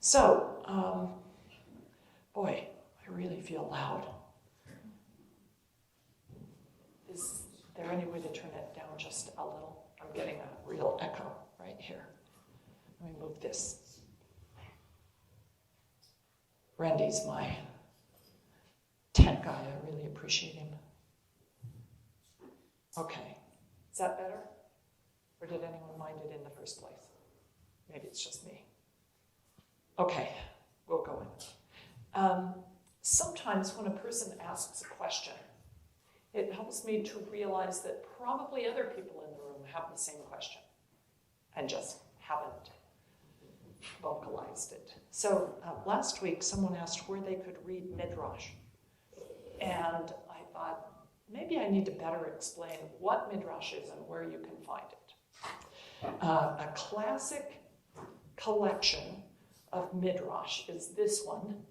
So, boy, I really feel loud. Is there any way to turn it down just a little? I'm getting a real echo right here. Let me move this. Randy's my tech guy. I really appreciate him. Okay. Is that better? Or did anyone mind it in the first place? Maybe it's just me. Okay, we'll go in. Sometimes when a person asks a question, it helps me to realize that probably other people in the room have the same question and just haven't vocalized it. So last week, someone asked where they could read Midrash. And I thought, maybe I need to better explain what Midrash is and where you can find it. A classic collection of Midrash is this one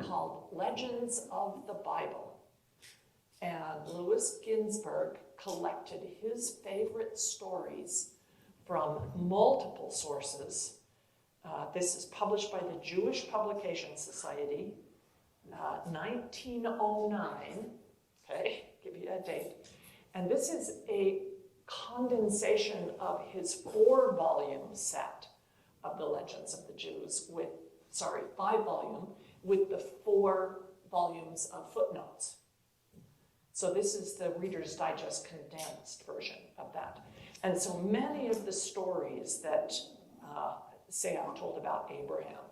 called Legends of the Bible. And Louis Ginsberg collected his favorite stories from multiple sources. This is published by the Jewish Publication Society, 1909, okay, give you a date. And this is a condensation of his 4-volume set of the Legends of the Jews 5-volume, with the 4 volumes of footnotes. So this is the Reader's Digest condensed version of that. And so many of the stories that, say I've told about Abraham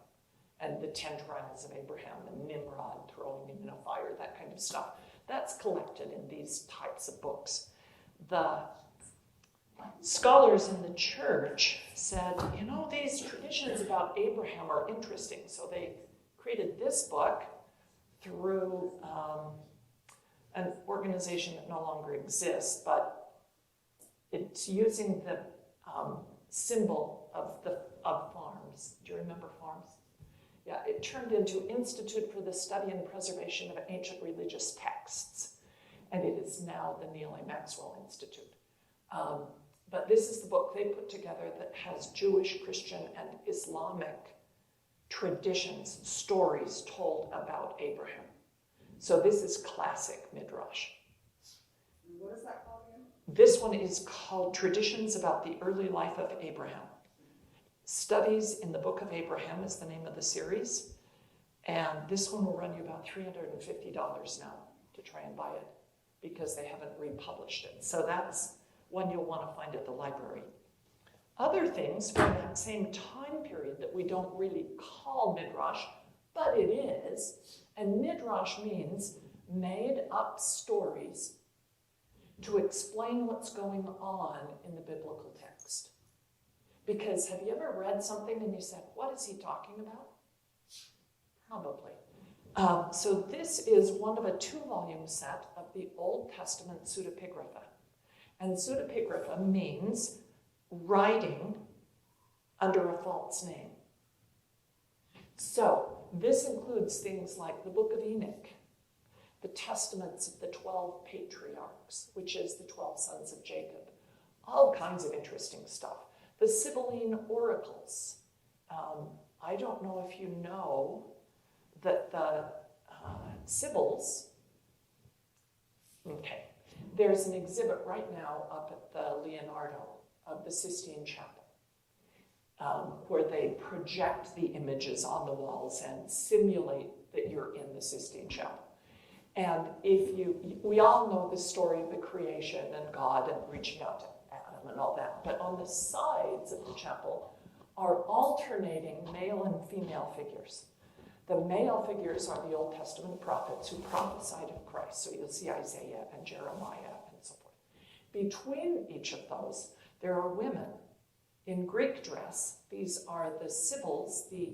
and the 10 trials of Abraham, and Nimrod throwing him in a fire, that kind of stuff, that's collected in these types of books. The scholars in the church said, these traditions about Abraham are interesting. So they created this book through an organization that no longer exists, but it's using the symbol of farms. Do you remember farms? Yeah, it turned into Institute for the Study and Preservation of Ancient Religious Texts, and it is now the Neal A. Maxwell Institute. But this is the book they put together that has Jewish, Christian, and Islamic traditions, stories told about Abraham. So this is classic Midrash. What is that called again? This one is called Traditions About the Early Life of Abraham. Studies in the Book of Abraham is the name of the series. And this one will run you about $350 now to try and buy it because they haven't republished it. So that's one you'll want to find at the library. Other things from that same time period that we don't really call Midrash, but it is, and Midrash means made up stories to explain what's going on in the biblical text. Because have you ever read something and you said, what is he talking about? Probably. So this is one of a 2-volume set of the Old Testament pseudepigrapha. And pseudepigrapha means writing under a false name. So this includes things like the Book of Enoch, the testaments of the 12 patriarchs, which is the 12 sons of Jacob, all kinds of interesting stuff. The Sibylline oracles. I don't know if you know that the Sibyls, okay, there's an exhibit right now up at the Leonardo of the Sistine Chapel, where they project the images on the walls and simulate that you're in the Sistine Chapel. And we all know the story of the creation and God and reaching out to Adam and all that, but on the sides of the chapel are alternating male and female figures. The male figures are the Old Testament prophets who prophesied of Christ. So you'll see Isaiah and Jeremiah and so forth. Between each of those, there are women in Greek dress. These are the Sibyls, the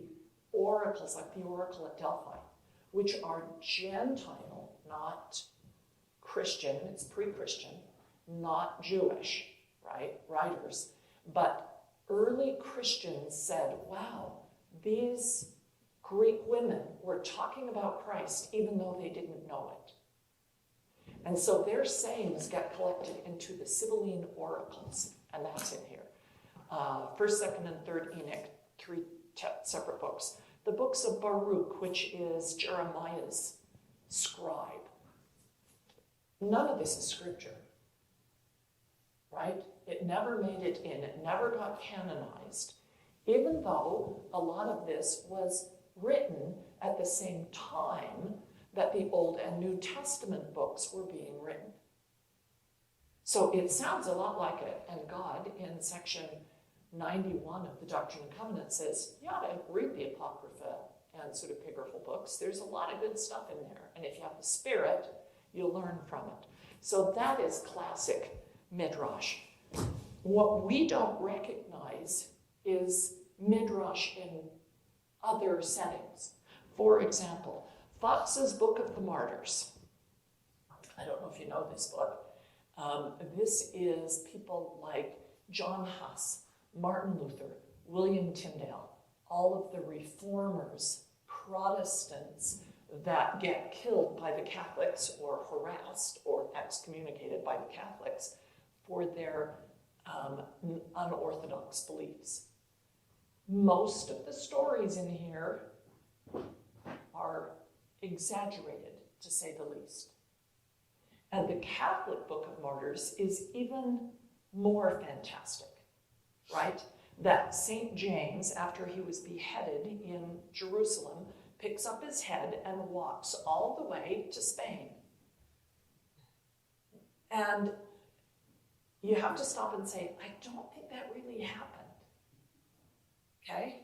oracles, like the oracle at Delphi, which are Gentile, not Christian. It's pre-Christian, not Jewish, right? Writers. But early Christians said, wow, these Greek women were talking about Christ even though they didn't know it. And so their sayings get collected into the Sibylline oracles, and that's in here. First, Second, and Third Enoch, 3 separate books. the books of Baruch, which is Jeremiah's scribe. None of this is scripture, right? It never made it in. It never got canonized, even though a lot of this was written at the same time that the Old and New Testament books were being written. So it sounds a lot like it, and God in section 91 of the Doctrine and Covenants says, you ought to read the Apocrypha and pseudepigraphal books. There's a lot of good stuff in there, and if you have the Spirit, you'll learn from it. So that is classic Midrash. What we don't recognize is Midrash in other settings. For example, Fox's Book of the Martyrs. I don't know if you know this book. This is people like John Huss, Martin Luther, William Tyndale, all of the reformers, Protestants that get killed by the Catholics or harassed or excommunicated by the Catholics for their unorthodox beliefs. Most of the stories in here are exaggerated, to say the least. And the Catholic Book of Martyrs is even more fantastic, right? That St. James, after he was beheaded in Jerusalem, picks up his head and walks all the way to Spain. And you have to stop and say, I don't think that really happened. Okay?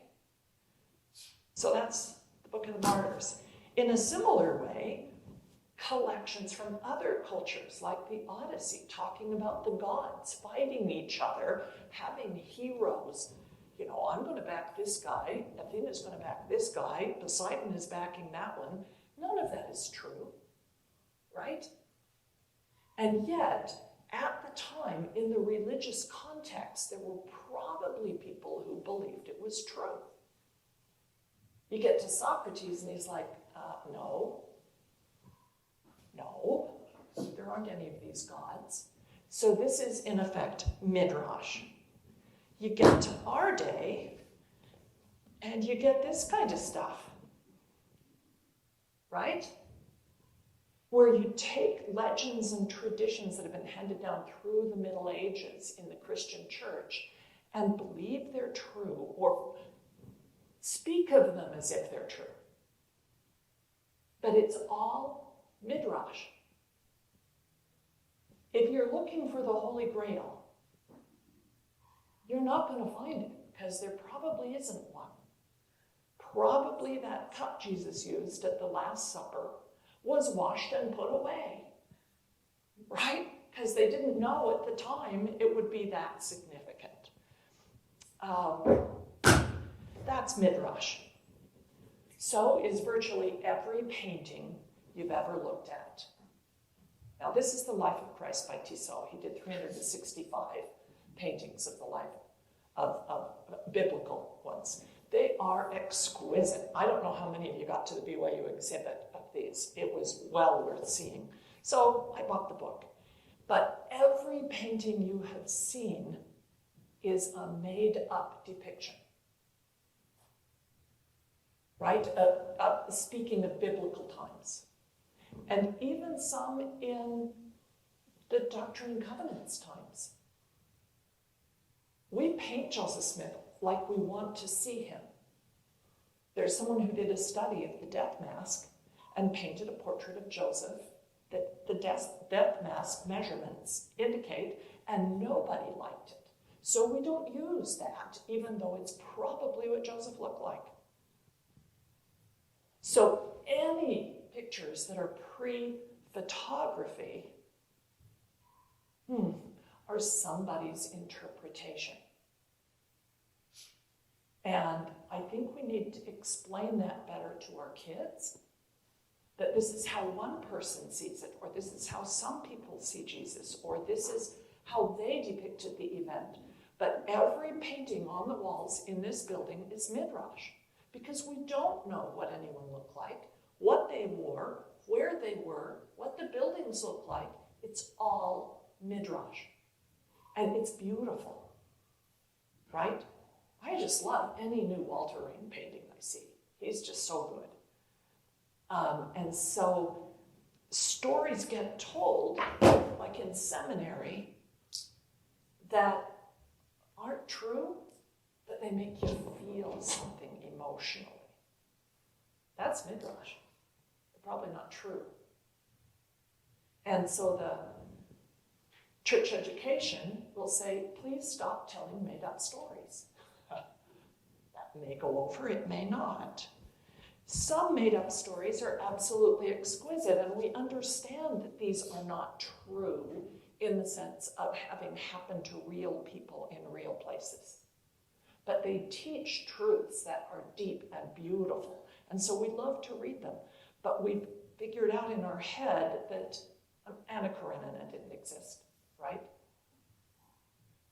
So that's the Book of the Martyrs. In a similar way, collections from other cultures, like the Odyssey, talking about the gods fighting each other, having heroes. You know, I'm going to back this guy, Athena's going to back this guy, Poseidon is backing that one. None of that is true, right? And yet, at the time, in the religious context, there were probably people who believed it was true. You get to Socrates and he's like, no, there aren't any of these gods. So this is, in effect, Midrash. You get to our day, and you get this kind of stuff, right? Where you take legends and traditions that have been handed down through the Middle Ages in the Christian church and believe they're true, or speak of them as if they're true. But it's all Midrash. If you're looking for the Holy Grail, you're not going to find it, because there probably isn't one. Probably that cup Jesus used at the Last Supper was washed and put away, right? Because they didn't know at the time it would be that significant. That's Midrash. So is virtually every painting you've ever looked at. Now, this is the Life of Christ by Esau. He did 365 paintings of the life of biblical ones. They are exquisite. I don't know how many of you got to the BYU exhibit of these. It was well worth seeing. So I bought the book. But every painting you have seen is a made-up depiction. Right? Speaking of biblical times. And even some in the Doctrine and Covenants times. We paint Joseph Smith like we want to see him. There's someone who did a study of the death mask and painted a portrait of Joseph that the death mask measurements indicate, and nobody liked it. So we don't use that, even though it's probably what Joseph looked like. So any pictures that are pre-photography are somebody's interpretation. And I think we need to explain that better to our kids, that this is how one person sees it, or this is how some people see Jesus, or this is how they depicted the event. But every painting on the walls in this building is Midrash, because we don't know what anyone looked like, what they wore, where they were, what the buildings look like. It's all Midrash. And it's beautiful, right? I just love any new Walter Rain painting I see. He's just so good. And so stories get told, like in seminary, that aren't true, but they make you feel something emotionally. That's midrash. They're probably not true. And so the church education will say, please stop telling made-up stories. That may go over, it may not. Some made-up stories are absolutely exquisite, and we understand that these are not true in the sense of having happened to real people in real places. But they teach truths that are deep and beautiful, and so we love to read them. But we've figured out in our head that Anna Karenina didn't exist, right?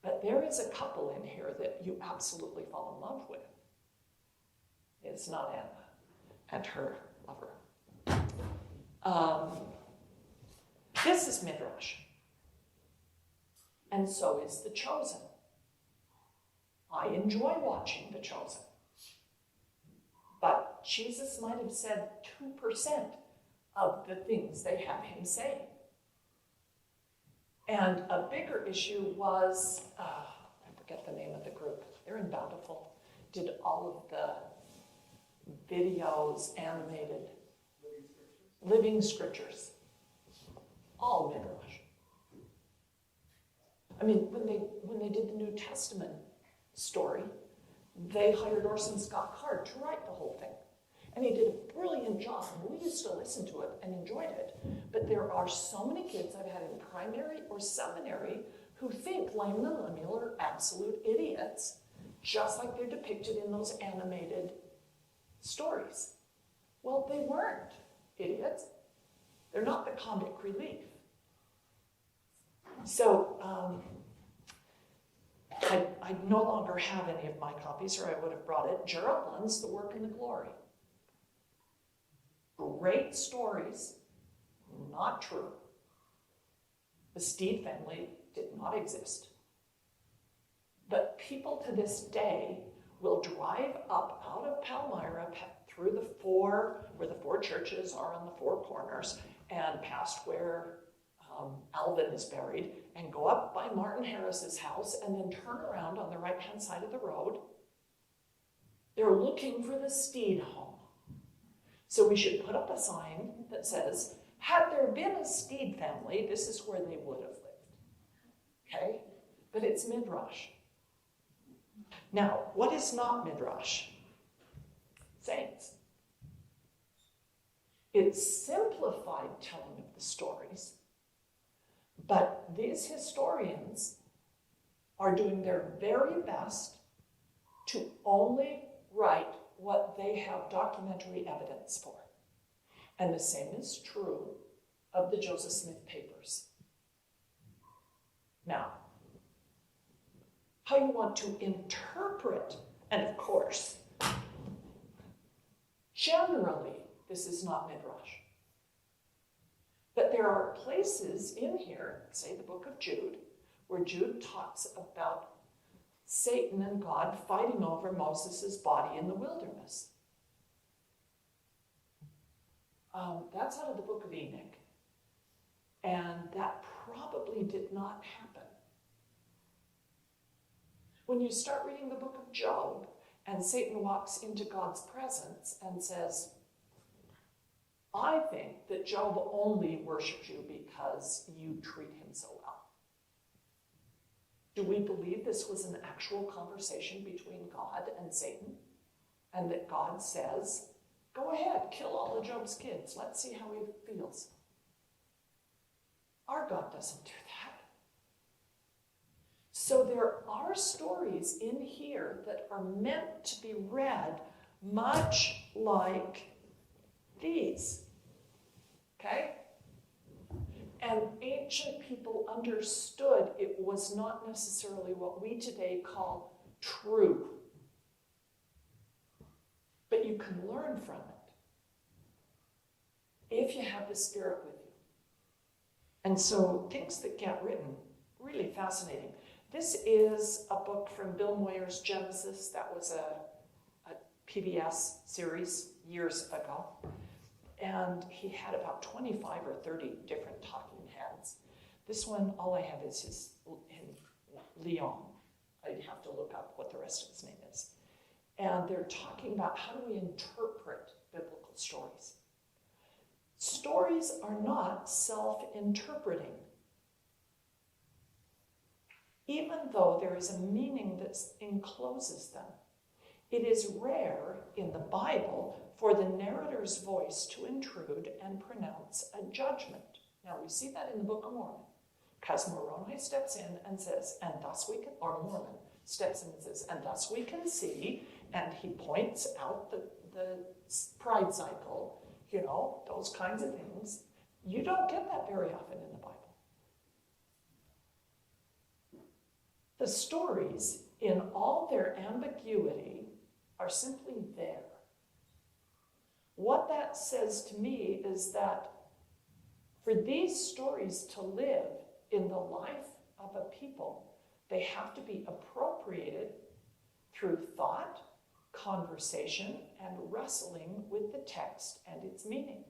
But there is a couple in here that you absolutely fall in love with. It's not Anna and her lover. This is midrash. And so is The Chosen. I enjoy watching The Chosen. But Jesus might have said 2% of the things they have him say. And a bigger issue was, I forget the name of the group. They're in Bountiful. Did all of the videos, animated, living scriptures. All midrash. I mean, when they did the New Testament story, they hired Orson Scott Card to write the whole thing. And he did a brilliant job, and we used to listen to it and enjoyed it. But there are so many kids I've had in primary or seminary who think Lane and Lemuel are absolute idiots, just like they're depicted in those animated stories. Well, they weren't idiots. They're not the comic relief. So I no longer have any of my copies, or I would have brought it. Gerald Lund's The Work and the Glory. Great stories, not true. The Steed family did not exist. But people to this day will drive up out of Palmyra through where the four churches are on the four corners, and past where Alvin is buried, and go up by Martin Harris's house, and then turn around on the right-hand side of the road. They're looking for the Steed home. So we should put up a sign that says, had there been a Steed family, this is where they would have lived. Okay? But it's midrash. Now, what is not midrash? Saints. It's simplified telling of the stories, but these historians are doing their very best to only write what they have documentary evidence for. And the same is true of the Joseph Smith papers. Now, how you want to interpret, and of course, generally, this is not midrash. But there are places in here, say the book of Jude, where Jude talks about Satan and God fighting over Moses' body in the wilderness. That's out of the book of Enoch. And that probably did not happen. When you start reading the book of Job, and Satan walks into God's presence and says, I think that Job only worships you because you treat him so well. Do we believe this was an actual conversation between God and Satan? And that God says, go ahead, kill all of Job's kids. Let's see how he feels. Our God doesn't do that. So there are stories in here that are meant to be read much like these. Okay? And ancient people understood it was not necessarily what we today call true. But you can learn from it if you have the Spirit with you. And so things that get written, really fascinating. This is a book from Bill Moyer's Genesis. That was a PBS series years ago. And he had about 25 or 30 different talking heads. This one, all I have is his Leon. I'd have to look up what the rest of his name is. And they're talking about how do we interpret biblical stories. Stories are not self-interpreting. Even though there is a meaning that encloses them, it is rare in the Bible for the narrator's voice to intrude and pronounce a judgment. Now, we see that in the Book of Mormon, because Moroni steps in and says, and thus we can, or Mormon steps in and says, and thus we can see, and he points out the pride cycle, those kinds of things. You don't get that very often in the Bible. The stories, in all their ambiguity, are simply there. What that says to me is that for these stories to live in the life of a people, they have to be appropriated through thought, conversation, and wrestling with the text and its meaning.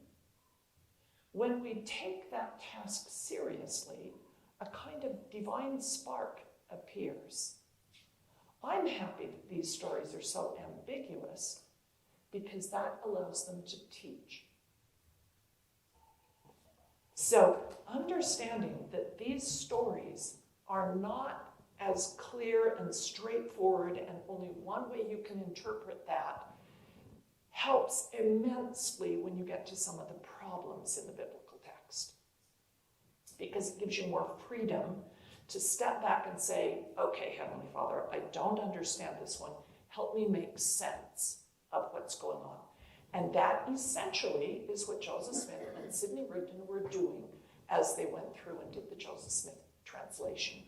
When we take that task seriously, a kind of divine spark appears. I'm happy that these stories are so ambiguous because that allows them to teach. So, understanding that these stories are not as clear and straightforward and only one way you can interpret that helps immensely when you get to some of the problems in the biblical text. Because it gives you more freedom to step back and say, okay, Heavenly Father, I don't understand this one. Help me make sense of what's going on. And that essentially is what Joseph Smith and Sidney Rigdon were doing as they went through and did the Joseph Smith translation.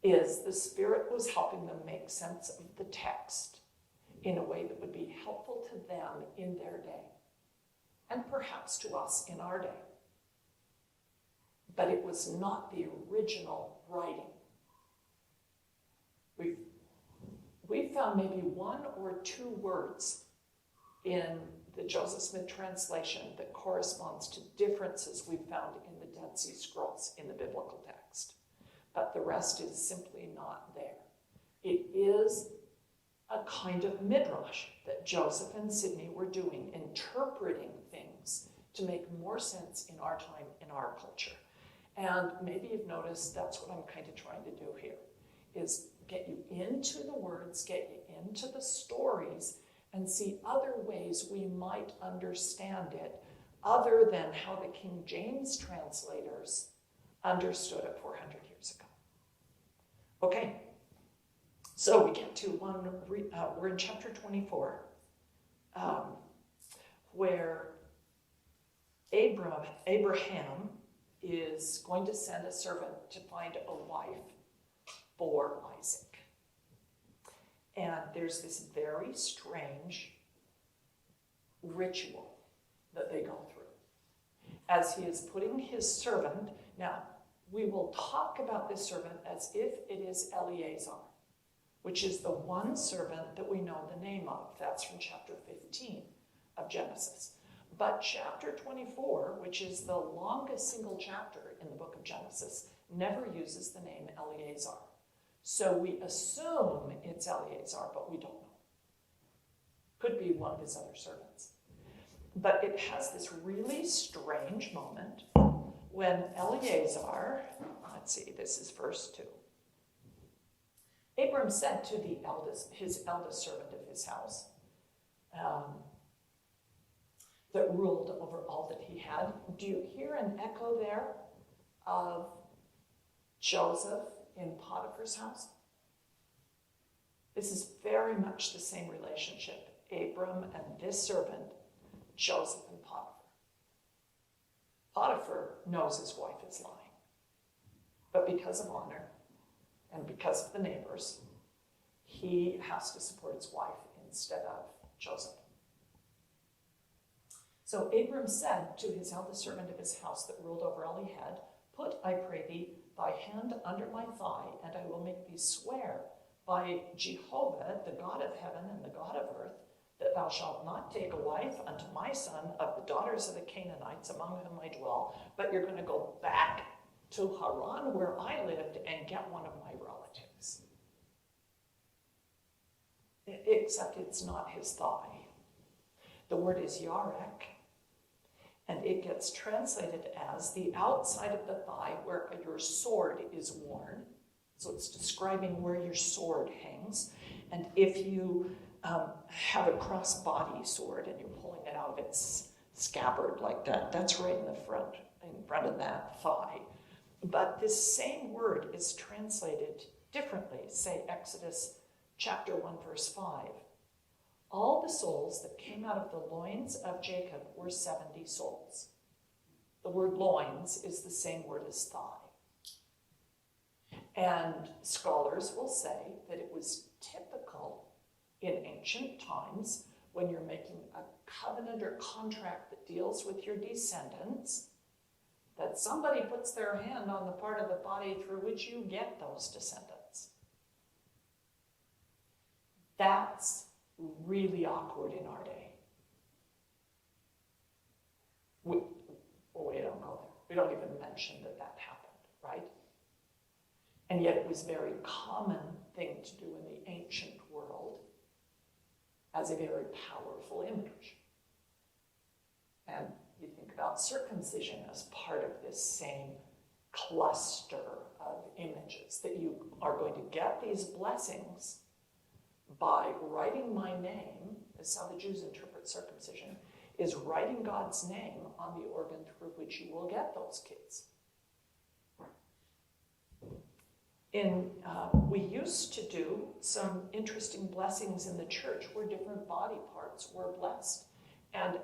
Is the Spirit was helping them make sense of the text in a way that would be helpful to them in their day, and perhaps to us in our day. But it was not the original writing. We found maybe one or two words in the Joseph Smith translation that corresponds to differences we found in the Dead Sea Scrolls in the biblical text. But the rest is simply not there. It is a kind of midrash that Joseph and Sidney were doing, interpreting things to make more sense in our time, in our culture. And maybe you've noticed that's what I'm kind of trying to do here, is get you into the words, get you into the stories, and see other ways we might understand it other than how the King James translators understood it 400 years ago. Okay, so we get to we're in chapter 24, where Abraham is going to send a servant to find a wife for Isaac. And there's this very strange ritual that they go through. As he is putting his servant, now we will talk about this servant as if it is Eleazar, which is the one servant that we know the name of. That's from chapter 15 of Genesis. But chapter 24, which is the longest single chapter in the book of Genesis, never uses the name Eleazar. So we assume it's Eleazar, but we don't know. Could be one of his other servants. But it has this really strange moment when Eleazar, let's see, this is verse 2. Abram said to his eldest servant of his house, that ruled over all that he had. Do you hear an echo there of Joseph in Potiphar's house? This is very much the same relationship. Abram and this servant, Joseph and Potiphar. Potiphar knows his wife is lying. But because of honor and because of the neighbors, he has to support his wife instead of Joseph. So Abram said to his eldest servant of his house that ruled over all he had, "Put, I pray thee, thy hand under my thigh, and I will make thee swear by Jehovah, the God of heaven and the God of earth, that thou shalt not take a wife unto my son of the daughters of the Canaanites among whom I dwell, but you're going to go back to Haran where I lived and get one of my relatives. Except it's not his thigh. The word is yarek, and it gets translated as the outside of the thigh where your sword is worn. So it's describing where your sword hangs. And if you have a crossbody sword and you're pulling it out of its scabbard like that, that's right in front of that thigh. But this same word is translated differently. Say Exodus chapter 1, verse 5. All the souls that came out of the loins of Jacob were 70 souls. The word loins is the same word as thigh. And scholars will say that it was typical in ancient times when you're making a covenant or contract that deals with your descendants, that somebody puts their hand on the part of the body through which you get those descendants. That's really awkward in our day. We don't go there. We don't even mention that happened, right? And yet it was a very common thing to do in the ancient world as a very powerful image. And you think about circumcision as part of this same cluster of images, that you are going to get these blessings by writing my name. This is how the Jews interpret circumcision, is writing God's name on the organ through which you will get those kids. We used to do some interesting blessings in the church where different body parts were blessed. And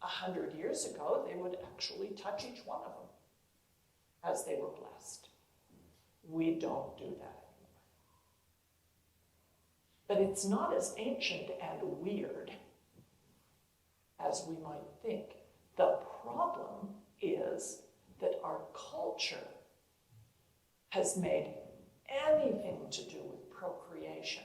100 years ago, they would actually touch each one of them as they were blessed. We don't do that anymore. But it's not as ancient and weird as we might think. The problem is that our culture has made anything to do with procreation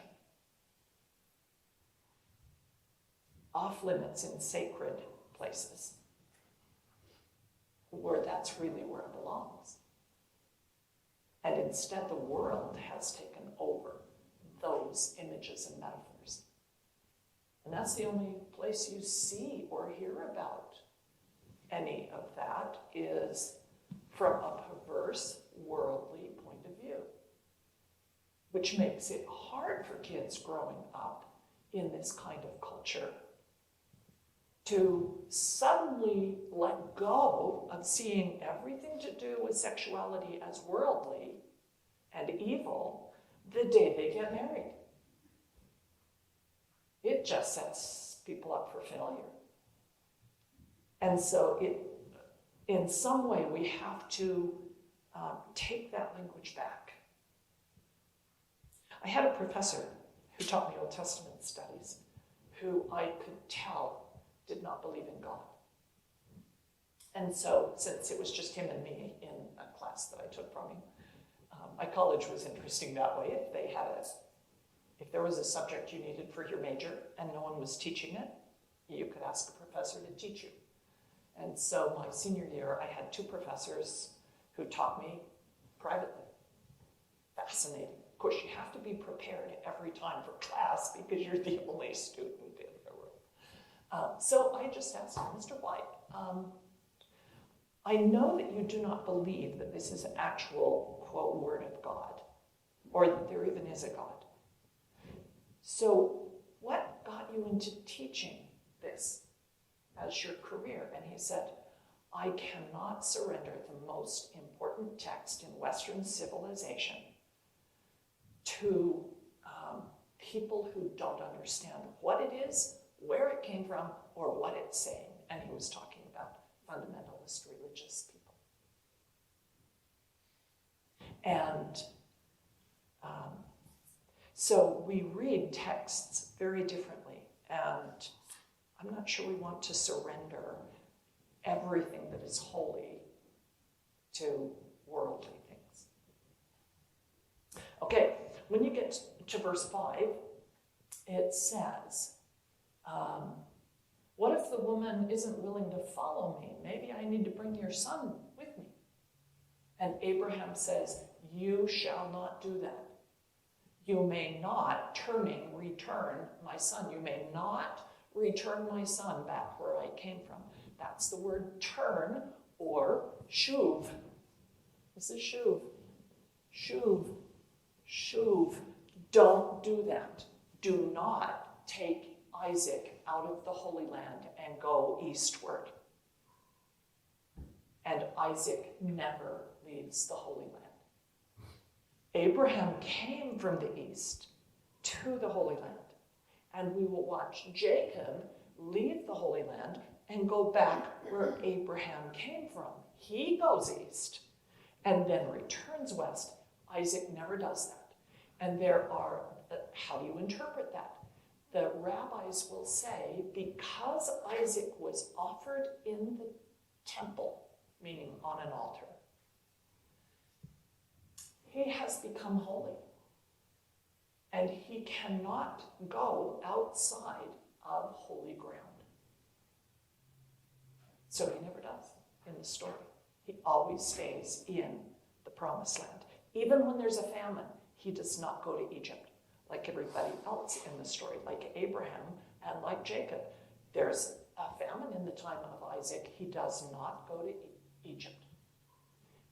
off limits in sacred places, where that's really where it belongs. And instead, the world has taken over those images and metaphors. And that's the only place you see or hear about any of that is from a perverse, worldly point of view, which makes it hard for kids growing up in this kind of culture to suddenly let go of seeing everything to do with sexuality as worldly and evil the day they get married. It just sets people up for failure. And so in some way, we have to take that language back. I had a professor who taught me Old Testament studies who I could tell did not believe in God. And so, since it was just him and me in a class that I took from him, my college was interesting that way. If there was a subject you needed for your major and no one was teaching it, you could ask a professor to teach you. And so my senior year, I had two professors who taught me privately. Fascinating. Of course, you have to be prepared every time for class because you're the only student in the room. So I just asked him, Mr. White, I know that you do not believe that this is an actual, quote, word of God, or that there even is a God. So what got you into teaching this as your career? And he said, I cannot surrender the most important text in Western civilization to people who don't understand what it is, where it came from, or what it's saying. And he was talking about fundamentalist religious people. And so we read texts very differently, and I'm not sure we want to surrender everything that is holy to worldly things. Okay, When you get to verse 5, it says, what if the woman isn't willing to follow me? Maybe I need to bring your son with me. And Abraham says, you shall not do that. You may not, return my son. You may not return my son back where I came from. That's the word turn or shuv. This is shuv. Shuv. Shuv. Don't do that. Do not take Isaac out of the Holy Land and go eastward. And Isaac never leaves the Holy Land. Abraham came from the east to the Holy Land. And we will watch Jacob leave the Holy Land and go back where Abraham came from. He goes east and then returns west. Isaac never does that. And there are, how do you interpret that? The rabbis will say, because Isaac was offered in the temple, meaning on an altar, he has become holy. And he cannot go outside of holy ground. So he never does in the story. He always stays in the promised land. Even when there's a famine, he does not go to Egypt like everybody else in the story, like Abraham and like Jacob. There's a famine in the time of Isaac. He does not go to Egypt.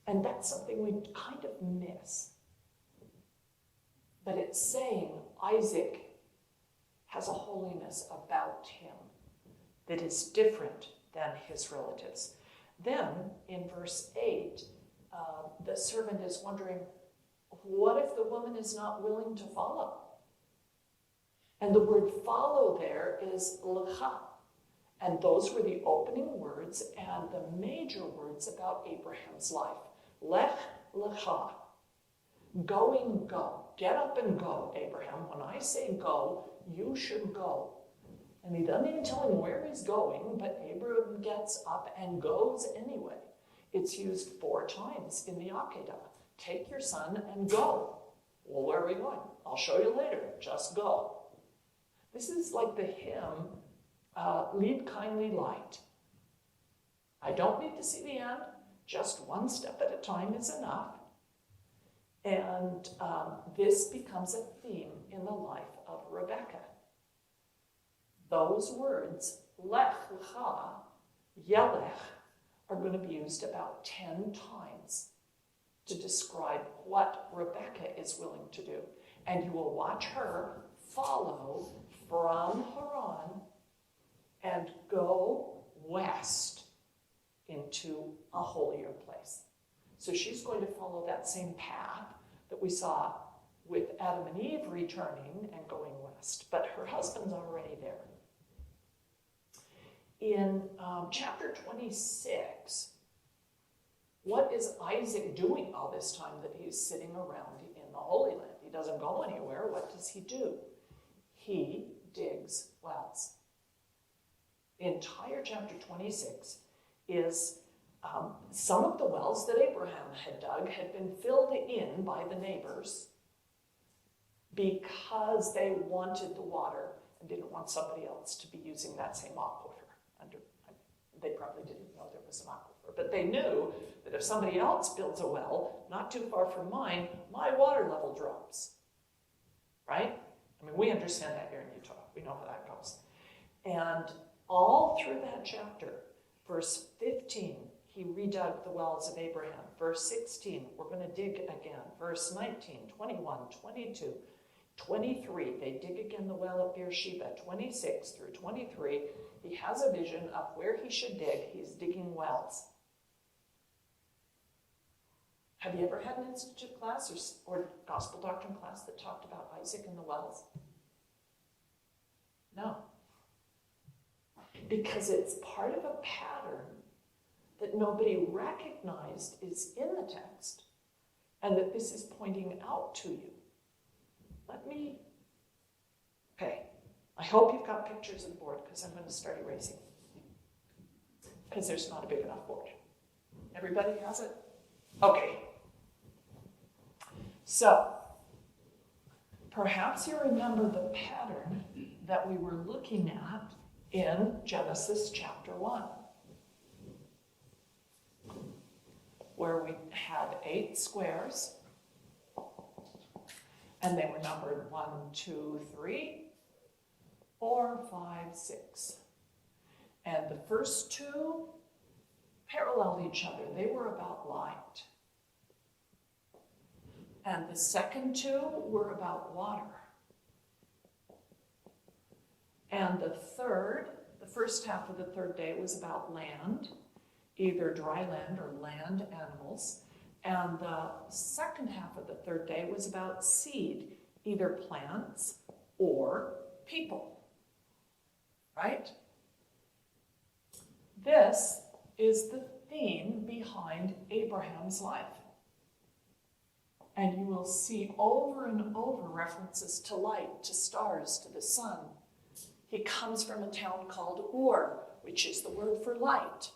And that's something we kind of miss. But it's saying Isaac has a holiness about him that is different than his relatives. Then, in verse 8, the servant is wondering, what if the woman is not willing to follow? And the word follow there is lecha. And those were the opening words and the major words about Abraham's life. Lech lecha. Going, go. Get up and go, Abraham. When I say go, you should go. And he doesn't even tell him where he's going, but Abraham gets up and goes anyway. It's used 4 times in the Akedah. Take your son and go. Well, where are we going? I'll show you later. Just go. This is like the hymn, Lead Kindly Light. I don't need to see the end. Just one step at a time is enough. And this becomes a theme in the life of Rebecca. Those words, lech lecha, yelech, are going to be used about 10 times to describe what Rebecca is willing to do. And you will watch her follow from Haran and go west into a holier place. So she's going to follow that same path that we saw with Adam and Eve returning and going west. But her husband's already there. In chapter 26, what is Isaac doing all this time that he's sitting around in the Holy Land? He doesn't go anywhere. What does he do? He digs wells. The entire chapter 26 is some of the wells that Abraham had dug had been filled in by the neighbors because they wanted the water and didn't want somebody else to be using that same aquifer. They probably didn't know there was an aquifer, but they knew that if somebody else builds a well not too far from mine, my water level drops. Right? I mean, we understand that here in Utah. We know how that goes. And all through that chapter, verse 15, he redug the wells of Abraham. Verse 16, we're going to dig again. Verse 19, 21, 22, 23, they dig again the well at Beersheba. 26 through 23, he has a vision of where he should dig. He's digging wells. Have you ever had an institute class or gospel doctrine class that talked about Isaac and the wells? No. Because it's part of a pattern that nobody recognized is in the text, and that this is pointing out to you. Okay, I hope you've got pictures of the board, because I'm going to start erasing. Because there's not a big enough board. Everybody has it? Okay. So, perhaps you remember the pattern that we were looking at in Genesis chapter 1, where we had 8 squares, and they were numbered 1, 2, 3, 4, 5, 6. And the first 2 paralleled each other. They were about light. And the second 2 were about water. And the first half of the third day was about land, either dry land or land animals. And the second half of the third day was about seed, either plants or people, right? This is the theme behind Abraham's life. And you will see over and over references to light, to stars, to the sun. He comes from a town called Ur, which is the word for light.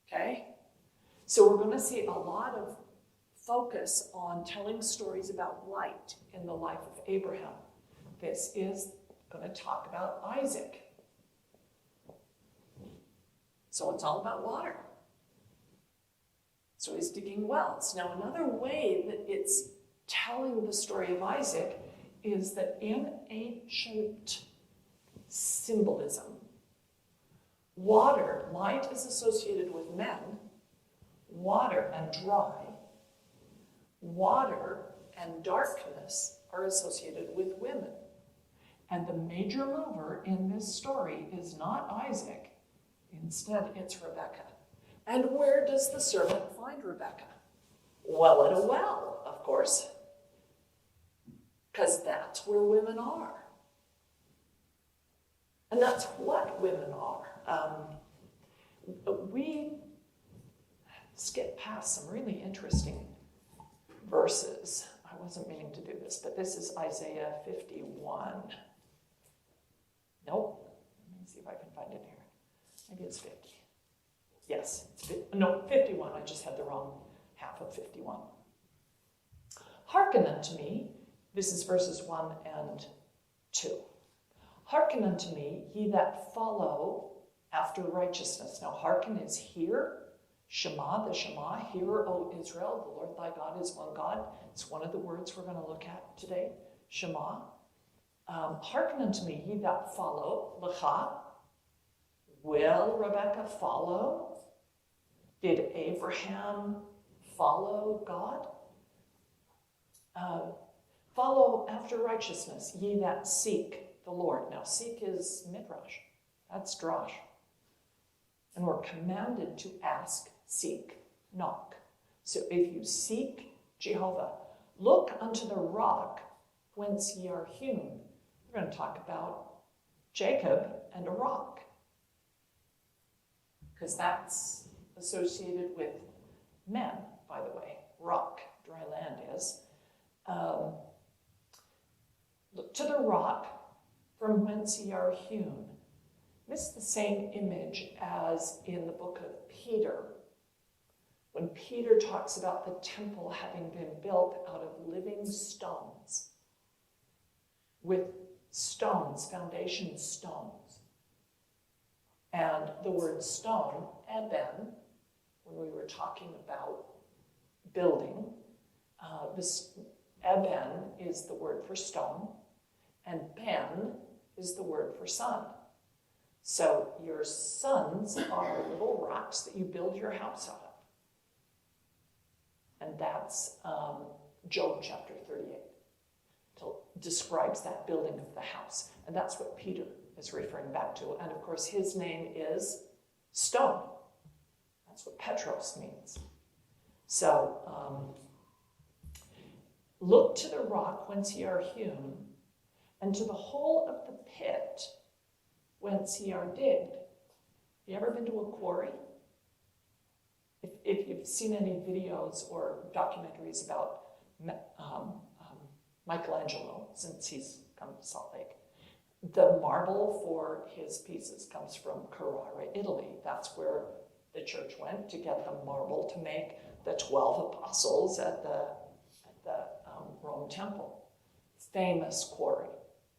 Okay? So we're going to see a lot of focus on telling stories about light in the life of Abraham. This is going to talk about Isaac. So it's all about water. So he's digging wells. Now, another way that it's telling the story of Isaac is that in ancient symbolism, water, light is associated with men, water and dry, water and darkness are associated with women. And the major mover in this story is not Isaac, instead it's Rebekah. And where does the servant find Rebekah? Well, at a well, of course, because that's where women are. And that's what women are. We skip past some really interesting verses. I wasn't meaning to do this, but this is Isaiah 51. Nope. Let me see if I can find it here. Maybe it's 50. Yes, it's 51. I just had the wrong half of 51. Hearken unto me. This is verses 1 and 2. Hearken unto me, ye that follow after righteousness. Now, hearken is hear. Shema, the Shema. Hear, O Israel, the Lord thy God is one God. It's one of the words we're going to look at today. Shema. Hearken unto me, ye that follow. Lecha. Will Rebekah follow? Did Abraham follow God? Follow after righteousness, ye that seek the Lord. Now, seek is midrash. That's drash. And we're commanded to ask, seek, knock. So if you seek Jehovah, look unto the rock whence ye are hewn. We're going to talk about Jacob and a rock, because that's associated with men, by the way. Rock, dry land is. Look to the rock from whence ye are hewn. This is the same image as in the book of Peter, when Peter talks about the temple having been built out of living stones, with stones, foundation stones. And the word stone, eben, when we were talking about building, this eben is the word for stone, and ben is the word for son. So your sons are little rocks that you build your house out of. And that's Job chapter 38. Describes that building of the house. And that's what Peter is referring back to. And of course, his name is stone. That's what Petros means. So, look to the rock whence ye are hewn, and to the hole of the pit whence ye are digged. You ever been to a quarry? If you've seen any videos or documentaries about Michelangelo, since he's come to Salt Lake, the marble for his pieces comes from Carrara, Italy. That's where the church went to get the marble to make the 12 apostles at the Rome temple. It's famous quarry,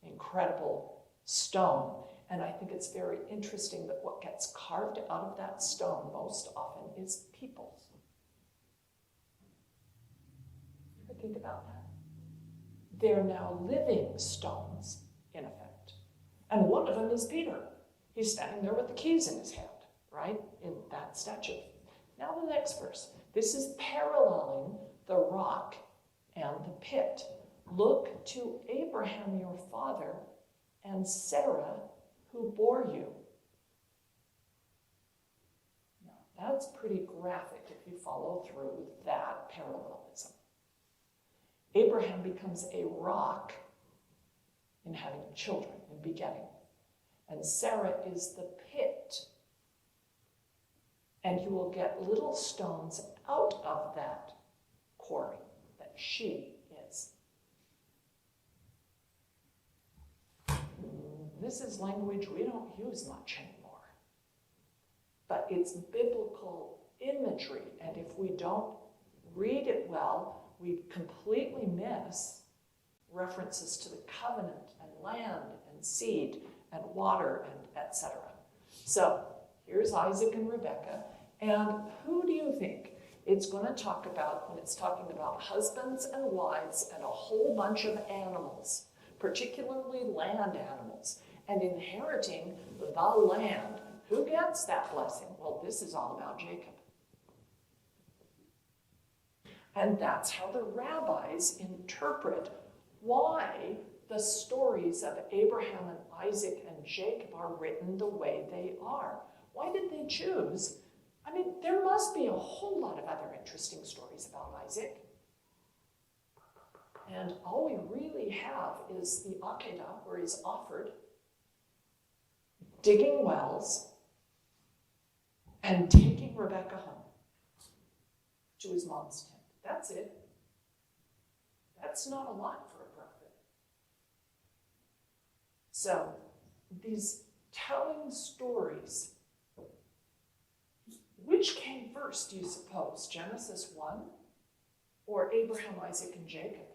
incredible stone. And I think it's very interesting that what gets carved out of that stone most often is people. Ever think about that? They're now living stones, in effect. And one of them is Peter. He's standing there with the keys in his hand, right? In that statue. Now the next verse. This is paralleling the rock and the pit. Look to Abraham your father and Sarah who bore you. Now, that's pretty graphic if you follow through that parallelism. Abraham becomes a rock in having children, in begetting. And Sarah is the pit. And you will get little stones out of that quarry that she is. This is language we don't use much anymore. But it's biblical imagery, and if we don't read it well, we completely miss references to the covenant and land and seed and water and etc. So here's Isaac and Rebekah, and who do you think it's going to talk about when it's talking about husbands and wives and a whole bunch of animals, particularly land animals, and inheriting the land? Who gets that blessing? Well, this is all about Jacob. And that's how the rabbis interpret why the stories of Abraham and Isaac and Jacob are written the way they are. Why did they choose? I mean, there must be a whole lot of other interesting stories about Isaac. And all we really have is the Akedah, where he's offered, digging wells, and taking Rebekah home to his mom's tent. That's it. That's not a lot for a prophet. So, these telling stories, which came first, do you suppose? Genesis 1 or Abraham, Isaac, and Jacob?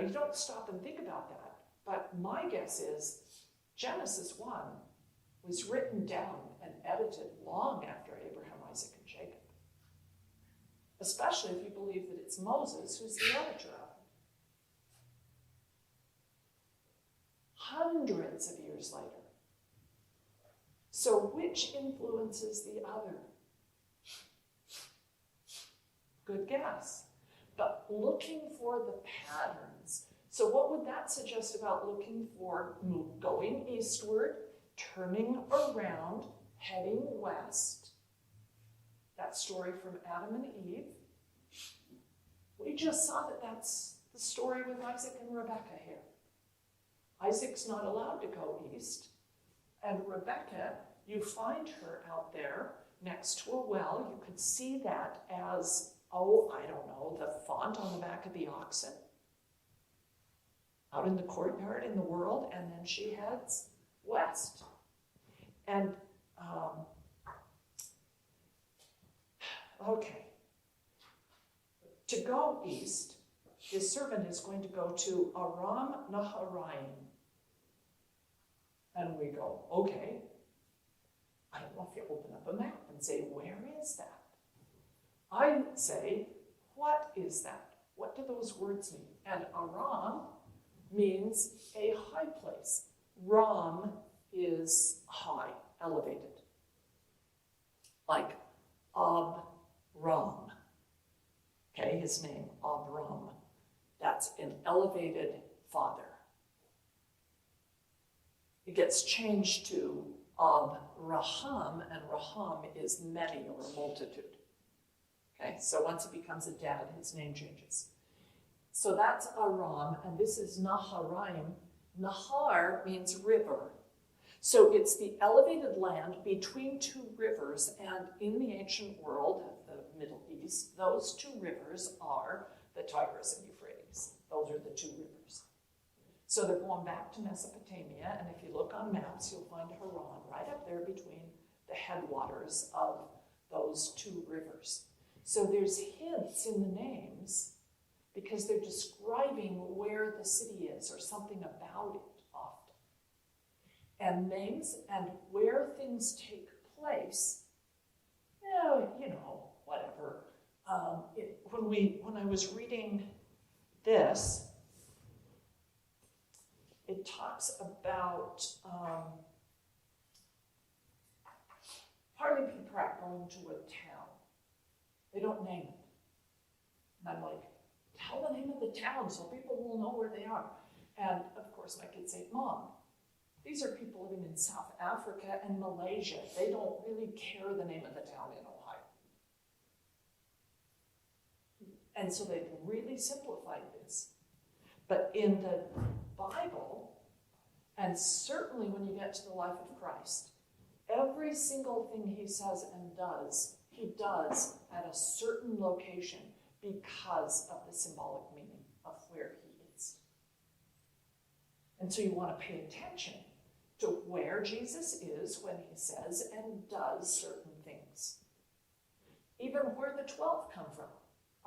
You don't stop and think about that, but my guess is Genesis 1 was written down and edited long after Abraham, Isaac, and Jacob. Especially if you believe that it's Moses who's the editor of it. Hundreds of years later. So which influences the other? Good guess. But looking for the patterns. So what would that suggest about looking for going eastward, turning around, heading west? That story from Adam and Eve. We just saw that that's the story with Isaac and Rebekah here. Isaac's not allowed to go east. And Rebekah, you find her out there next to a well. You could see that as, the font on the back of the oxen. Out in the courtyard in the world, and then she heads west. And, to go east, his servant is going to go to Aram Naharaim. And we go, okay. I don't know if you open up a map and say, where is that? I say, what is that? What do those words mean? And Aram means a high place. Ram is high, elevated. Like Abram. Okay, his name, Abram. That's an elevated father. It gets changed to Abraham, and Raham is many or multitude. Okay, so once it becomes a dad, his name changes. So that's Aram, and this is Naharaim. Nahar means river. So it's the elevated land between two rivers, and in the ancient world, the Middle East, those two rivers are the Tigris and Euphrates. Those are the two rivers. So they're going back to Mesopotamia, and if you look on maps, you'll find Haran right up there between the headwaters of those two rivers. So there's hints in the names because they're describing where the city is or something about it often. And names and where things take place, whatever. When I was reading this, it talks about hardly people are going to a town. They don't name it. And I'm like, tell the name of the town so people will know where they are. And of course my kids say, Mom, these are people living in South Africa and Malaysia. They don't really care the name of the town in Ohio. And so they've really simplified this. But in the Bible, and certainly when you get to the life of Christ, every single thing he says and does, he does at a certain location because of the symbolic meaning of where he is. And so you want to pay attention to where Jesus is when he says and does certain things. Even where the 12 come from.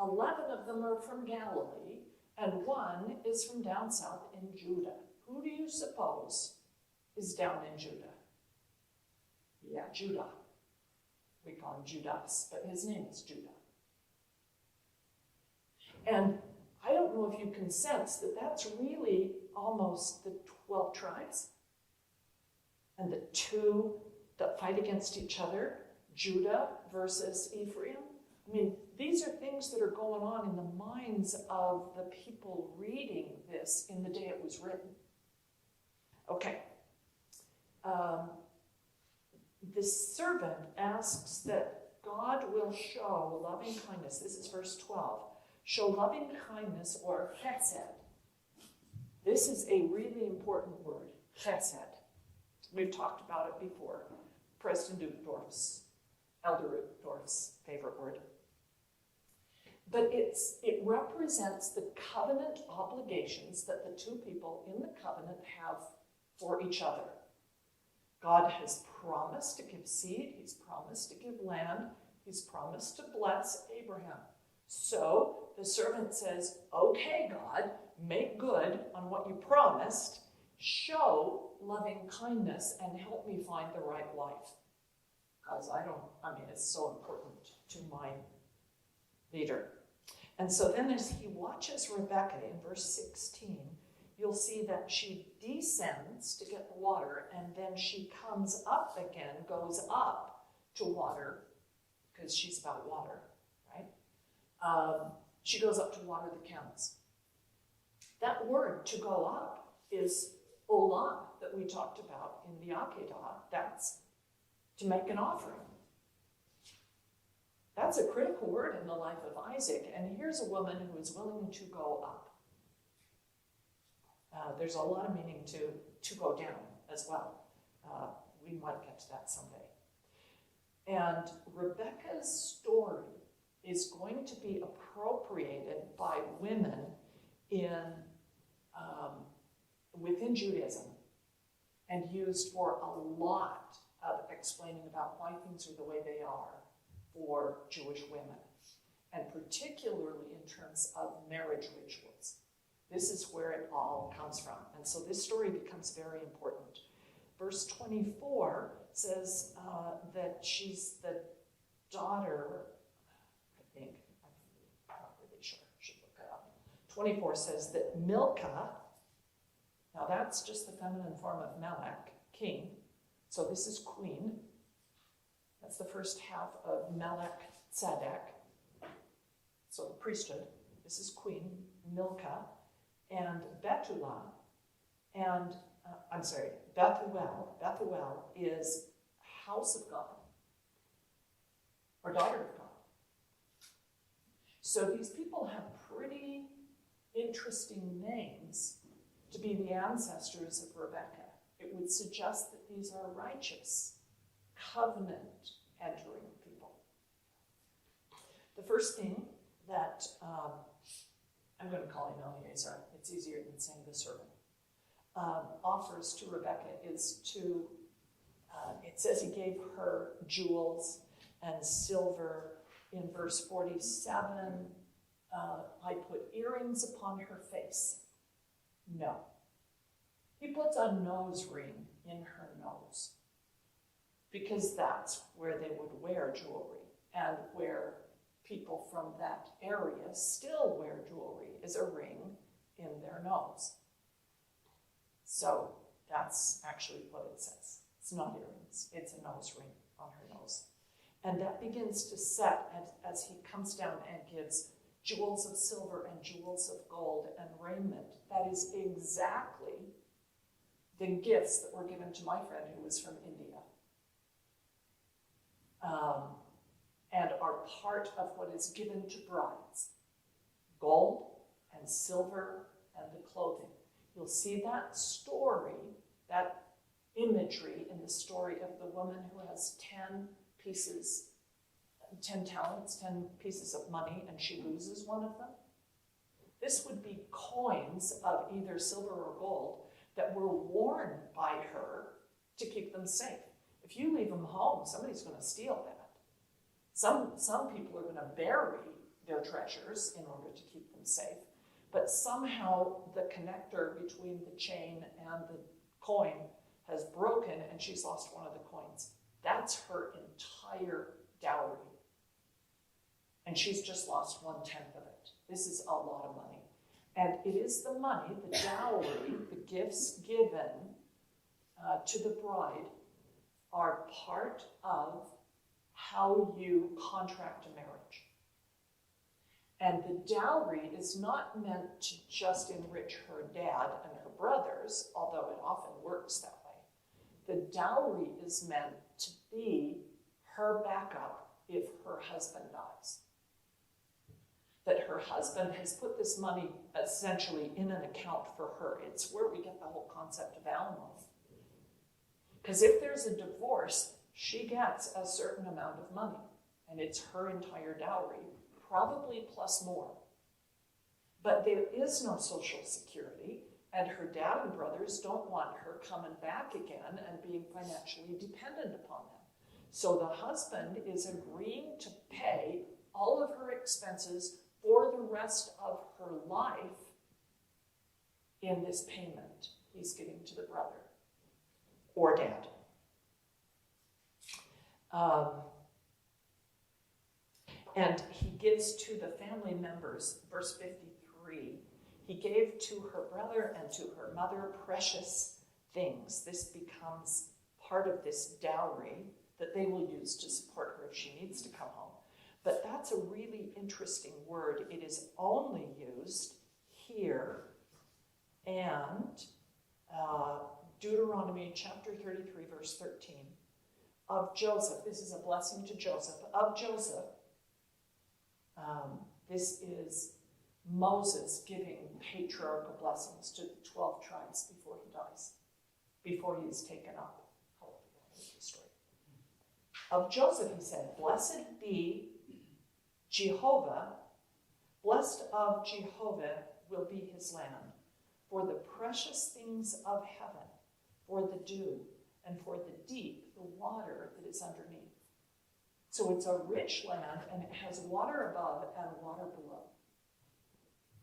11 of them are from Galilee, and 1 is from down south in Judah. Who do you suppose is down in Judah? Yeah, Judah. We call him Judas, but his name is Judah. And I don't know if you can sense that that's really almost the 12 tribes. And the 2 that fight against each other, Judah versus Ephraim. I mean, these are things that are going on in the minds of the people reading this in the day it was written. Okay. The servant asks that God will show loving kindness. This is verse 12. Show loving kindness or chesed. This is a really important word, chesed. We've talked about it before. Preston Elder Dudendorf's favorite word. But it represents the covenant obligations that the 2 people in the covenant have for each other. God has promised to give seed, he's promised to give land, he's promised to bless Abraham. So the servant says, okay, God, make good on what you promised, show loving kindness and help me find the right wife. Because it's so important to my leader. And so then as he watches Rebekah in verse 16, you'll see that she descends to get the water, and then she comes up again, goes up to water, because she's about water, right? She goes up to water the camels. That word, to go up, is olah, that we talked about in the Akedah. That's to make an offering. That's a critical word in the life of Isaac, and here's a woman who is willing to go up. There's a lot of meaning to go down as well. We might get to that someday. And Rebekah's story is going to be appropriated by women within Judaism and used for a lot of explaining about why things are the way they are for Jewish women, and particularly in terms of marriage rituals. This is where it all comes from. And so this story becomes very important. Verse 24 says that she's the daughter, I think, I'm not really sure, I should look it up. 24 says that Milcah, now that's just the feminine form of Melech, king. So this is queen. That's the first half of Melech Tzedek. So the priesthood. This is queen, Milcah. And Bethuel, Bethuel is house of God, or daughter of God. So these people have pretty interesting names to be the ancestors of Rebekah. It would suggest that these are righteous, covenant-entering people. The first thing that I'm going to call him Eliezer, it's easier than saying the servant, offers to Rebekah is it says he gave her jewels and silver in verse 47, I put earrings upon her face. No. He puts a nose ring in her nose because that's where they would wear jewelry, and where people from that area still wear jewelry is a ring in their nose. So that's actually what it says. It's not earrings, it's a nose ring on her nose. And that begins to set as he comes down and gives jewels of silver and jewels of gold and raiment. That is exactly the gifts that were given to my friend who was from India. And are part of what is given to brides. Gold and silver and the clothing. You'll see that story, that imagery in the story of the woman who has 10 talents, 10 pieces of money, and she loses one of them. This would be coins of either silver or gold that were worn by her to keep them safe. If you leave them home, somebody's going to steal that. Some people are going to bury their treasures in order to keep them safe. But somehow the connector between the chain and the coin has broken and she's lost one of the coins. That's her entire dowry. And she's just lost 1/10 of it. This is a lot of money. And it is the money, the dowry, the gifts given to the bride are part of how you contract a marriage. And the dowry is not meant to just enrich her dad and her brothers, although it often works that way. The dowry is meant to be her backup if her husband dies. That her husband has put this money essentially in an account for her. It's where we get the whole concept of alimony. Because if there's a divorce, she gets a certain amount of money, and it's her entire dowry, probably plus more. But there is no Social Security, and her dad and brothers don't want her coming back again and being financially dependent upon them. So the husband is agreeing to pay all of her expenses for the rest of her life in this payment he's giving to the brother or dad. And he gives to the family members, verse 53, he gave to her brother and to her mother precious things. This becomes part of this dowry that they will use to support her if she needs to come home. But that's a really interesting word. It is only used here and Deuteronomy chapter 33, verse 13. Of Joseph, this is a blessing to Joseph. Of Joseph, this is Moses giving patriarchal blessings to the 12 tribes before he dies, before he is taken up. Of Joseph, he said, blessed be Jehovah, blessed of Jehovah will be his land, for the precious things of heaven, for the dew, and for the deep, the water that is underneath. So it's a rich land, and it has water above and water below.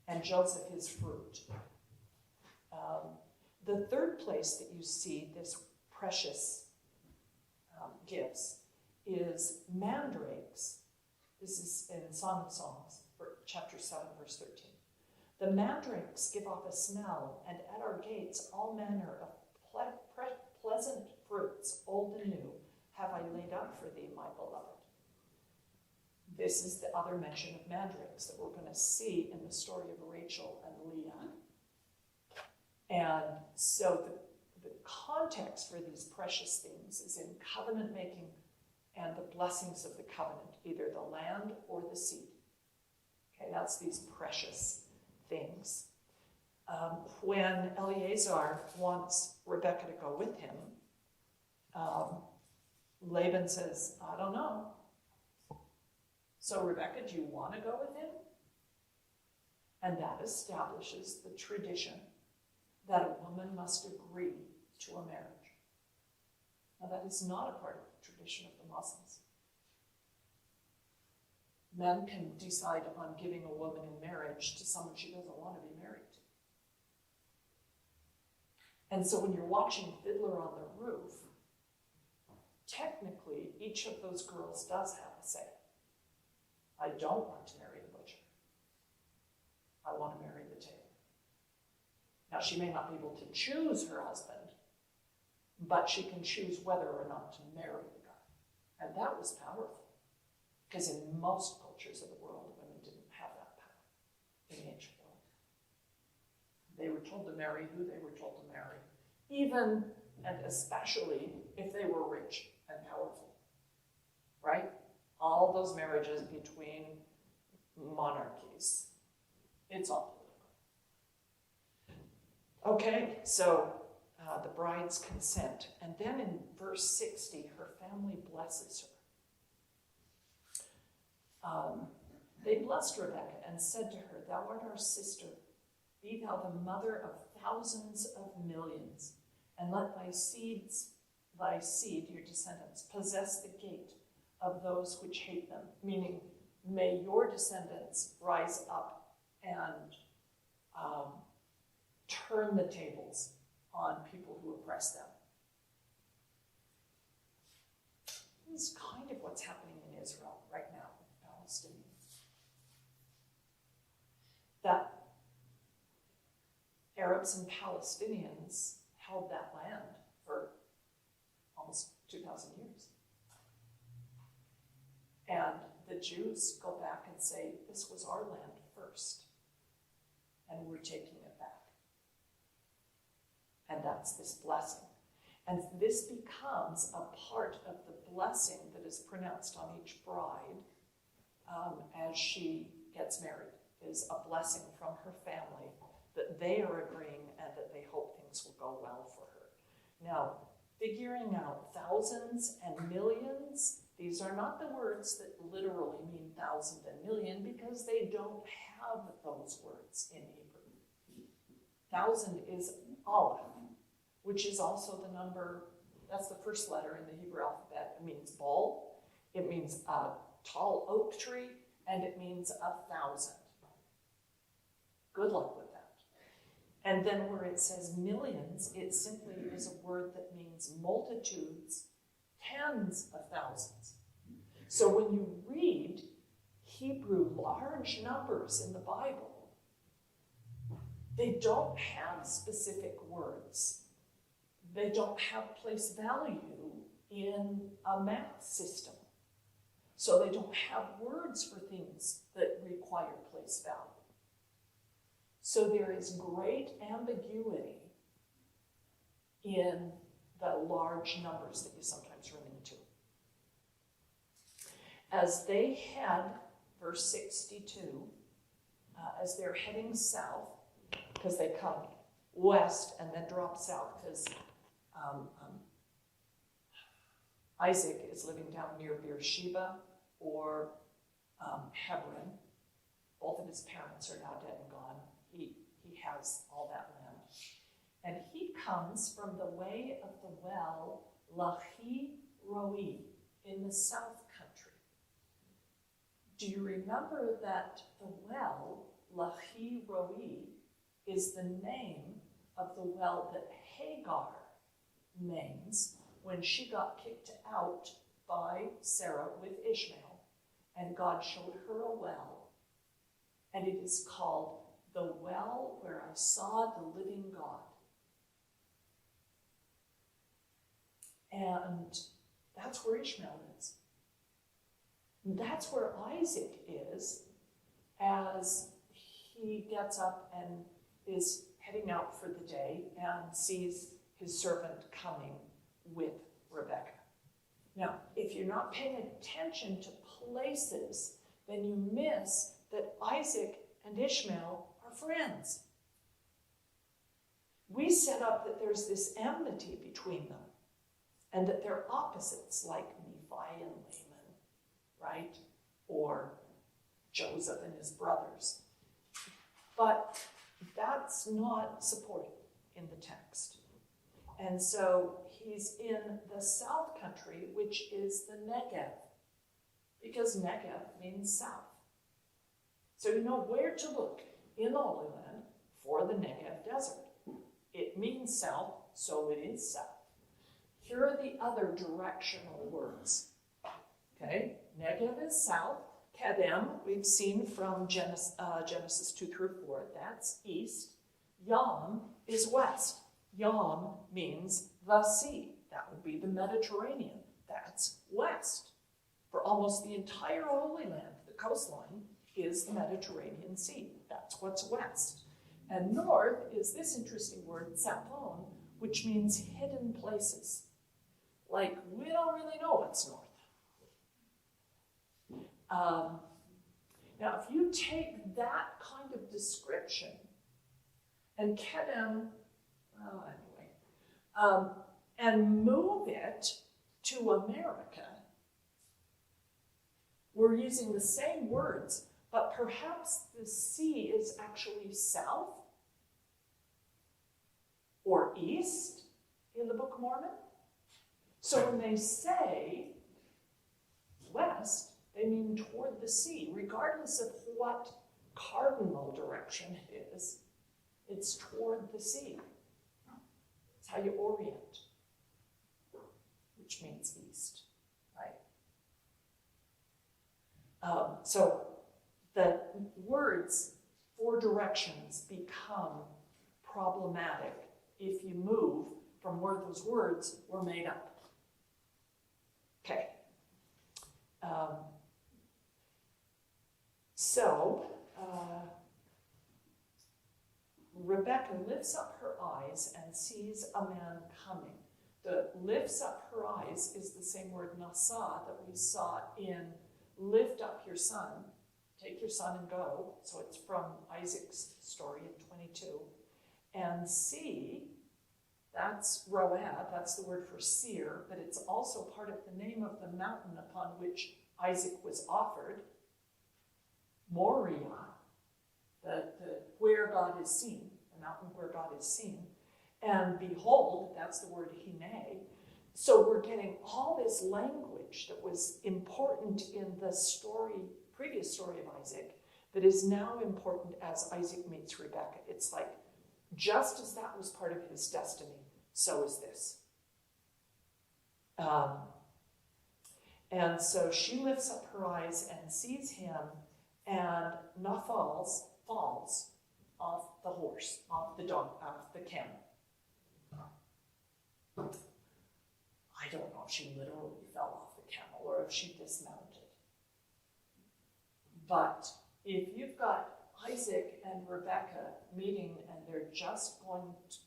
And Joseph is fruit. The third place that you see this precious gifts is mandrakes. This is in Song of Songs, chapter 7, verse 13. The mandrakes give off a smell, and at our gates all manner of pleasant fruits, old and new, have I laid up for thee, my beloved. This is the other mention of mandrakes that we're going to see in the story of Rachel and Leah. And so the context for these precious things is in covenant making and the blessings of the covenant, either the land or the seed. Okay, that's these precious things. When Eleazar wants Rebekah to go with him, Laban says, I don't know. So Rebekah, do you want to go with him? And that establishes the tradition that a woman must agree to a marriage. Now that is not a part of the tradition of the Muslims. Men can decide upon giving a woman in marriage to someone she doesn't want to be married to. And so when you're watching Fiddler on the Roof, technically each of those girls does have a say. I don't want to marry the butcher. I want to marry the tailor. Now, she may not be able to choose her husband, but she can choose whether or not to marry the guy. And that was powerful, because in most cultures of the world, women didn't have that power in the ancient world. They were told to marry who they were told to marry, even and especially if they were rich and powerful, right? All those marriages between monarchies, it's all political. Okay, so the bride's consent. And then in verse 60, her family blesses her. They blessed Rebekah and said to her, "Thou art our sister. Be thou the mother of thousands of millions, and let thy seed, your descendants, possess the gate of those which hate them." Meaning, may your descendants rise up and turn the tables on people who oppress them. This is kind of what's happening in Israel right now with Palestinians. That Arabs and Palestinians held that land for almost 2,000 years. And the Jews go back and say, this was our land first, and we're taking it back. And that's this blessing. And this becomes a part of the blessing that is pronounced on each bride as she gets married, is a blessing from her family that they are agreeing and that they hope things will go well for her. Now, figuring out thousands and millions, these are not the words that literally mean thousand and million, because they don't have those words in Hebrew. Thousand is Aleph, which is also the number, that's the first letter in the Hebrew alphabet. It means ball, it means a tall oak tree, and it means 1,000. Good luck with that. And then where it says millions, it simply is a word that means multitudes, tens of thousands. So when you read Hebrew large numbers in the Bible, they don't have specific words. They don't have place value in a math system. So they don't have words for things that require place value. So there is great ambiguity in the large numbers that you sometimes run into. As they head, verse 62, as they're heading south, because they come west and then drop south, because Isaac is living down near Beersheba or Hebron. Both of his parents are now dead and gone. He has all that land. And he comes from the way of the well, Lahi Roi, in the south country. Do you remember that the well, Lahi Roi, is the name of the well that Hagar names when she got kicked out by Sarah with Ishmael, and God showed her a well, and it is called the well where I saw the living God. And that's where Ishmael is. That's where Isaac is as he gets up and is heading out for the day and sees his servant coming with Rebekah. Now, if you're not paying attention to places, then you miss that Isaac and Ishmael are friends. We set up that there's this enmity between them and that they're opposites, like Nephi and Laman, right? Or Joseph and his brothers. But that's not supported in the text. And so he's in the south country, which is the Negev. because Negev means south. So you know where to look in the Holy Land for the Negev desert. It means south, so it is south. Here are the other directional words. Okay, Negev is south. Kedem, we've seen from Genesis 2 through 4, that's east. Yam is west. Yam means the sea. That would be the Mediterranean. That's west. For almost the entire Holy Land, the coastline is the Mediterranean Sea. That's what's west. And north is this interesting word, tzapon, which means hidden places. Like, we don't really know what's north. Now, if you take that kind of description and Kedem, and move it to America, we're using the same words, but perhaps the sea is actually south or east in the Book of Mormon. So when they say west, they mean toward the sea, regardless of what cardinal direction it is. It's toward the sea. It's how you orient, which means east, right? So the words for directions become problematic if you move from where those words were made up. Okay. Rebecca lifts up her eyes and sees a man coming. The lifts up her eyes is the same word nasa that we saw in lift up your son, take your son and go. So it's from Isaac's story in 22. And see, that's road, that's the word for seer, but it's also part of the name of the mountain upon which Isaac was offered. Moriah, the where God is seen, the mountain where God is seen. And behold, that's the word hine. So we're getting all this language that was important in the previous story of Isaac, that is now important as Isaac meets Rebekah. It's like, just as that was part of his destiny, so is this. And so she lifts up her eyes and sees him, and falls off the horse, off the camel. I don't know if she literally fell off the camel or if she dismounted. But if you've got Isaac and Rebekah meeting and they're just going to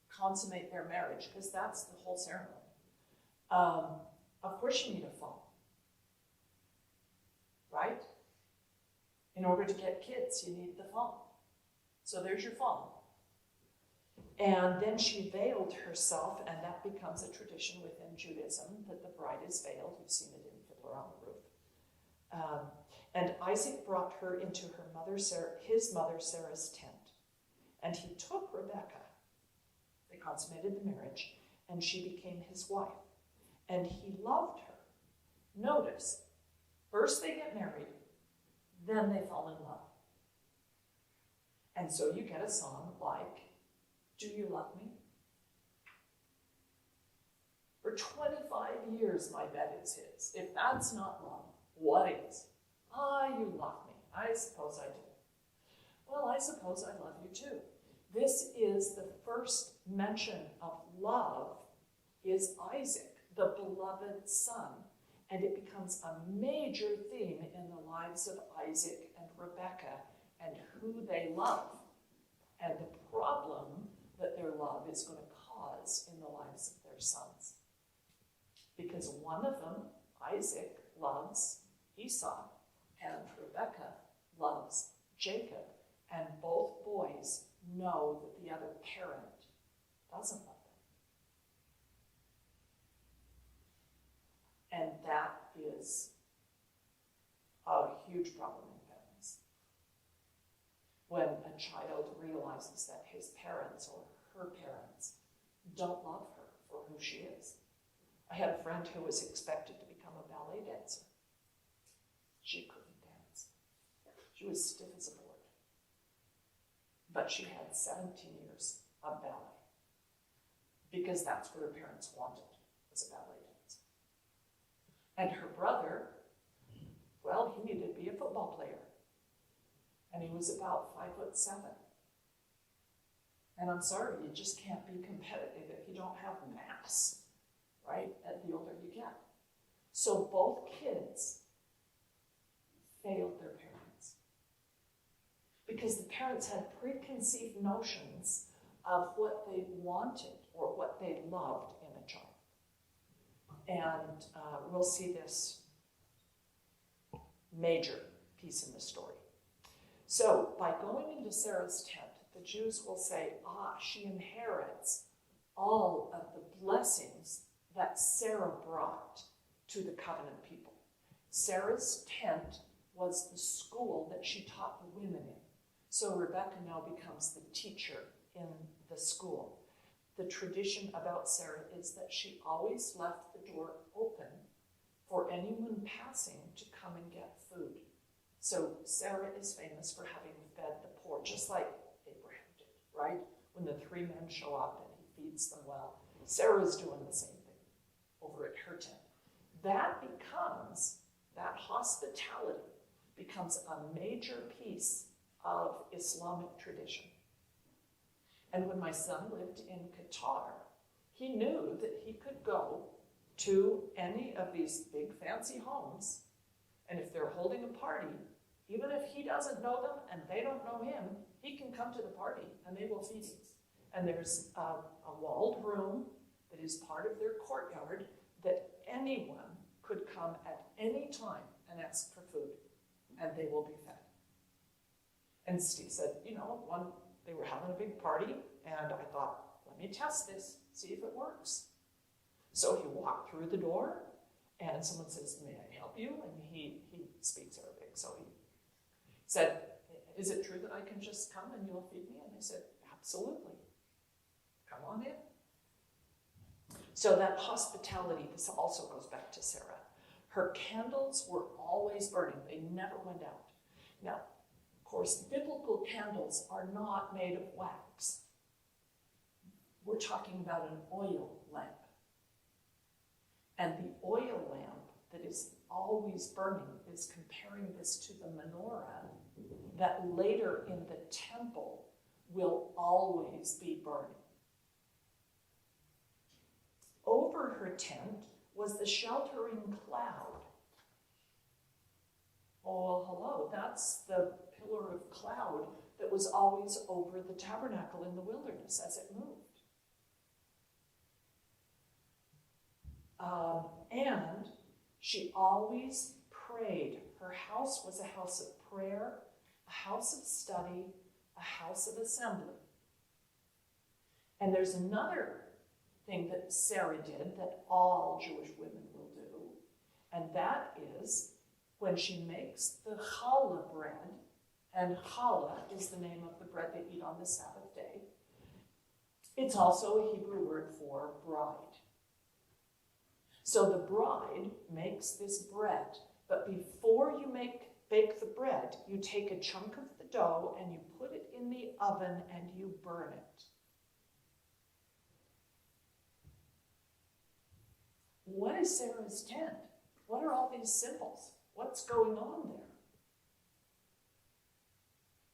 consummate their marriage, because that's the whole ceremony, of course you need a fall, right? In order to get kids, you need the fall. So there's your fall. And then she veiled herself, and that becomes a tradition within Judaism, that the bride is veiled. You've seen it in Fiddler on the Roof. And Isaac brought her into his mother Sarah's tent. And he took Rebekah. They consummated the marriage, and she became his wife. And he loved her. Notice, first they get married, then they fall in love. And so you get a song like, "Do You Love Me?" For 25 years, my bet is his. If that's not love, what is? You love me. I suppose I do. Well, I suppose I love you too. This is the first mention of love is Isaac, the beloved son. And it becomes a major theme in the lives of Isaac and Rebekah and who they love and the problem that their love is going to cause in the lives of their sons. Because one of them, Isaac, loves Esau, and Rebekah loves Jacob, and both boys know that the other parent doesn't love them. And that is a huge problem in families. When a child realizes that his parents or her parents don't love her for who she is. I had a friend who was expected to become a ballet dancer. She couldn't dance. She was stiff as a board. But she had 17 years of ballet because that's what her parents wanted, was a ballet dance. And her brother, well, he needed to be a football player. And he was about 5'7". And I'm sorry, you just can't be competitive if you don't have mass, right? At the older you get. So both kids failed their parents because the parents had preconceived notions of what they wanted or what they loved in a child. And we'll see this major piece in the story. So by going into Sarah's tent, the Jews will say, she inherits all of the blessings that Sarah brought to the covenant people. Sarah's tent was the school that she taught the women in. So Rebecca now becomes the teacher in the school. The tradition about Sarah is that she always left the door open for anyone passing to come and get food. So Sarah is famous for having fed the poor, just like Abraham did, right? When the 3 men show up and he feeds them well. Sarah's doing the same thing over at her tent. That hospitality becomes a major piece of Islamic tradition. And when my son lived in Qatar, he knew that he could go to any of these big fancy homes, and if they're holding a party, even if he doesn't know them and they don't know him, he can come to the party and they will feed him. And there's a walled room that is part of their courtyard that anyone could come at any time and ask for food, and they will be fed. And Steve said, they were having a big party, and I thought, let me test this, see if it works. So he walked through the door, and someone says, may I help you? And he speaks Arabic, so he said, is it true that I can just come and you'll feed me? And they said, absolutely. Come on in. So that hospitality, this also goes back to Sarah. Her candles were always burning. They never went out. Now, of course, biblical candles are not made of wax. We're talking about an oil lamp. And the oil lamp that is always burning is comparing this to the menorah that later in the temple will always be burning. Over her tent was the sheltering cloud. Oh, hello, that's the pillar of cloud that was always over the tabernacle in the wilderness as it moved. And she always prayed. Her house was a house of prayer, a house of study, a house of assembly. And there's another thing that Sarah did that all Jewish women will do, and that is when she makes the challah bread, and challah is the name of the bread they eat on the Sabbath day. It's also a Hebrew word for bride. So the bride makes this bread, but before you bake the bread, you take a chunk of the dough and you put it in the oven and you burn it. What is Sarah's tent? What are all these symbols? What's going on there?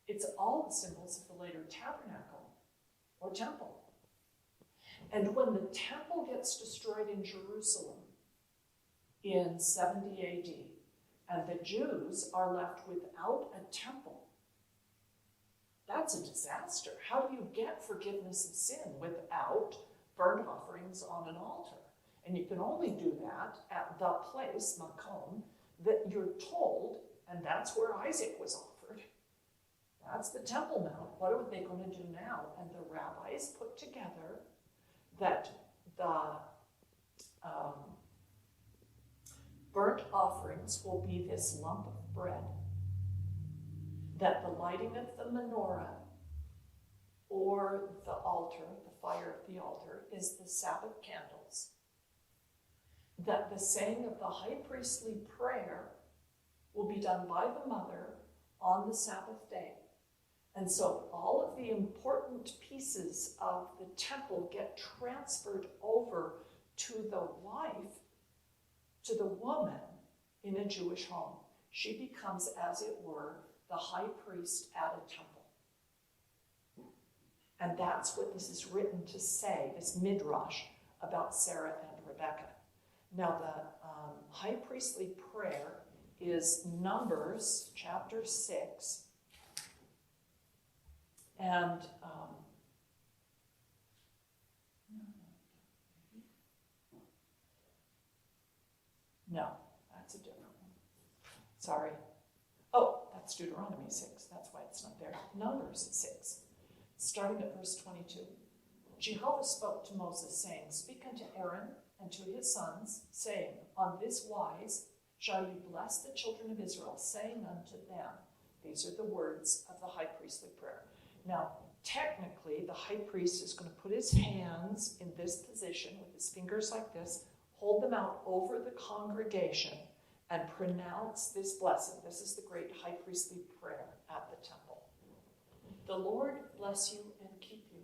It's all the symbols of the later tabernacle or temple. And when the temple gets destroyed in Jerusalem in 70 AD, and the Jews are left without a temple, that's a disaster. How do you get forgiveness of sin without burnt offerings on an altar? And you can only do that at the place, Makom, that you're told, and that's where Isaac was offered. That's the Temple Mount. What are they going to do now? And the rabbis put together that the burnt offerings will be this lump of bread, that the lighting of the menorah or the altar, the fire of the altar, is the Sabbath candles, that the saying of the high priestly prayer will be done by the mother on the Sabbath day. And so all of the important pieces of the temple get transferred over to the wife, to the woman in a Jewish home. She becomes, as it were, the high priest at a temple. And that's what this is written to say, this midrash about Sarah and Rebekah. Now, the high priestly prayer is Numbers chapter 6. And no, that's a different one. Sorry. Oh, that's Deuteronomy 6. That's why it's not there. Numbers 6, starting at verse 22. Jehovah spoke to Moses, saying, Speak unto Aaron and to his sons, saying, On this wise shall you bless the children of Israel, saying unto them, these are the words of the high priestly prayer. Now, technically, the high priest is going to put his hands in this position with his fingers like this, hold them out over the congregation, and pronounce this blessing. This is the great high priestly prayer at the temple. The Lord bless you and keep you.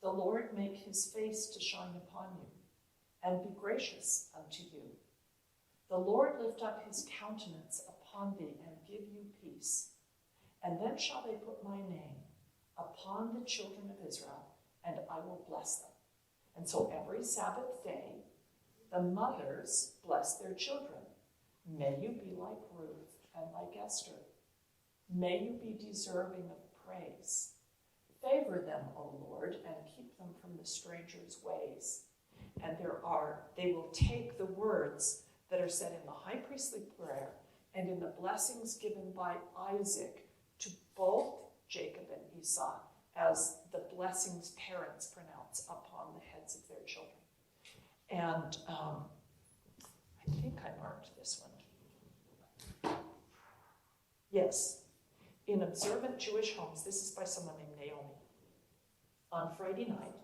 The Lord make his face to shine upon you, and be gracious unto you. The Lord lift up his countenance upon thee, and give you peace. And then shall they put my name upon the children of Israel, and I will bless them. And so every Sabbath day, the mothers bless their children. May you be like Ruth and like Esther. May you be deserving of praise. Favor them, O Lord, and keep them from the stranger's ways. And they will take the words that are said in the high priestly prayer and in the blessings given by Isaac to both Jacob and Esau as the blessings parents pronounce upon the heads of their children. And I think I marked this one. Yes. In observant Jewish homes, this is by someone named Naomi. On Friday night,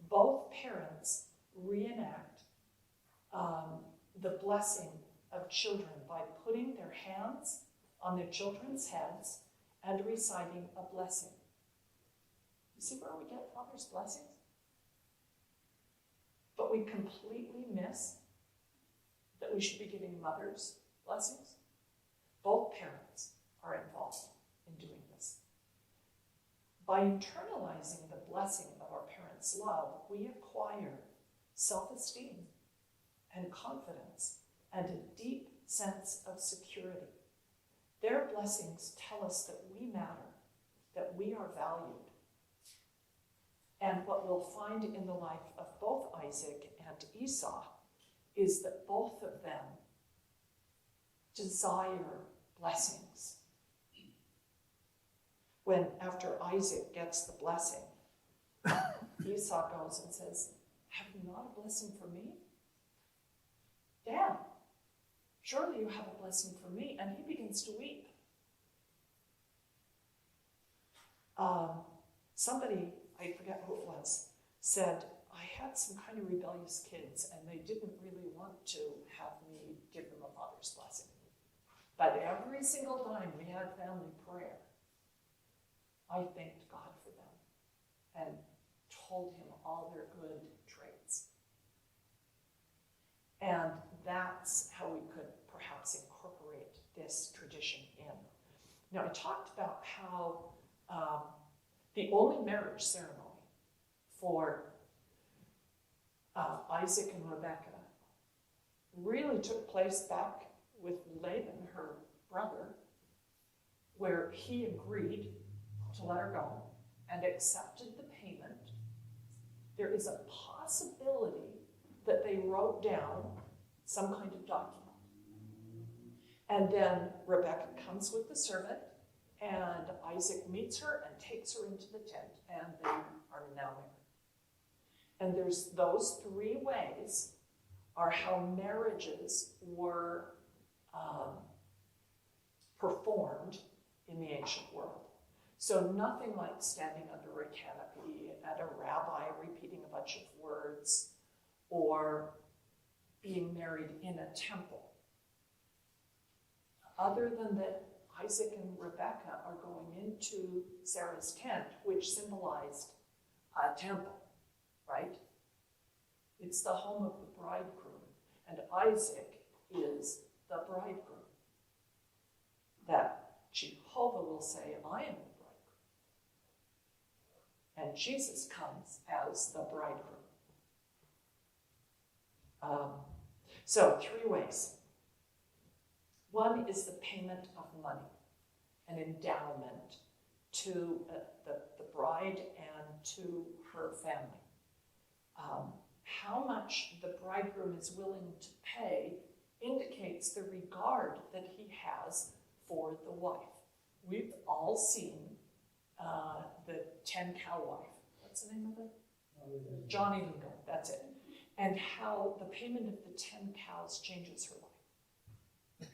both parents reenact the blessing of children by putting their hands on their children's heads and reciting a blessing. You see where we get Father's blessings? But we completely miss that we should be giving mothers blessings. Both parents are involved in doing this. By internalizing the blessing of our parents' love, we acquire self-esteem and confidence and a deep sense of security. Their blessings tell us that we matter, that we are valued. And what we'll find in the life of both Isaac and Esau is that both of them desire blessings. When after Isaac gets the blessing, Esau goes and says, Have you not a blessing for me? Dad, surely you have a blessing for me. And he begins to weep. Somebody, I forget who it was, said, I had some kind of rebellious kids and they didn't really want to have me give them a father's blessing. But every single time we had family prayer, I thanked God for them and told him all their good traits. And that's how we could perhaps incorporate this tradition in. Now, I talked about how the only marriage ceremony for Isaac and Rebekah really took place back with Laban, her brother, where he agreed to let her go and accepted the payment. There is a possibility that they wrote down some kind of document. And then Rebekah comes with the servant, and Isaac meets her and takes her into the tent, and they are now married. And there's those three ways are how marriages were performed in the ancient world. So nothing like standing under a canopy and a rabbi repeating a bunch of words or being married in a temple. other than that Isaac and Rebekah are going into Sarah's tent, which symbolized a temple, right? It's the home of the bridegroom, and Isaac is the bridegroom. That Jehovah will say, I am the bridegroom. And Jesus comes as the bridegroom. So 3 ways. One is the payment of money, an endowment to the bride and to her family. How much the bridegroom is willing to pay indicates the regard that he has for the wife. We've all seen the 10-cow wife. What's the name of it? Johnny Lingo, that's it. And how the payment of the 10 cows changes her life.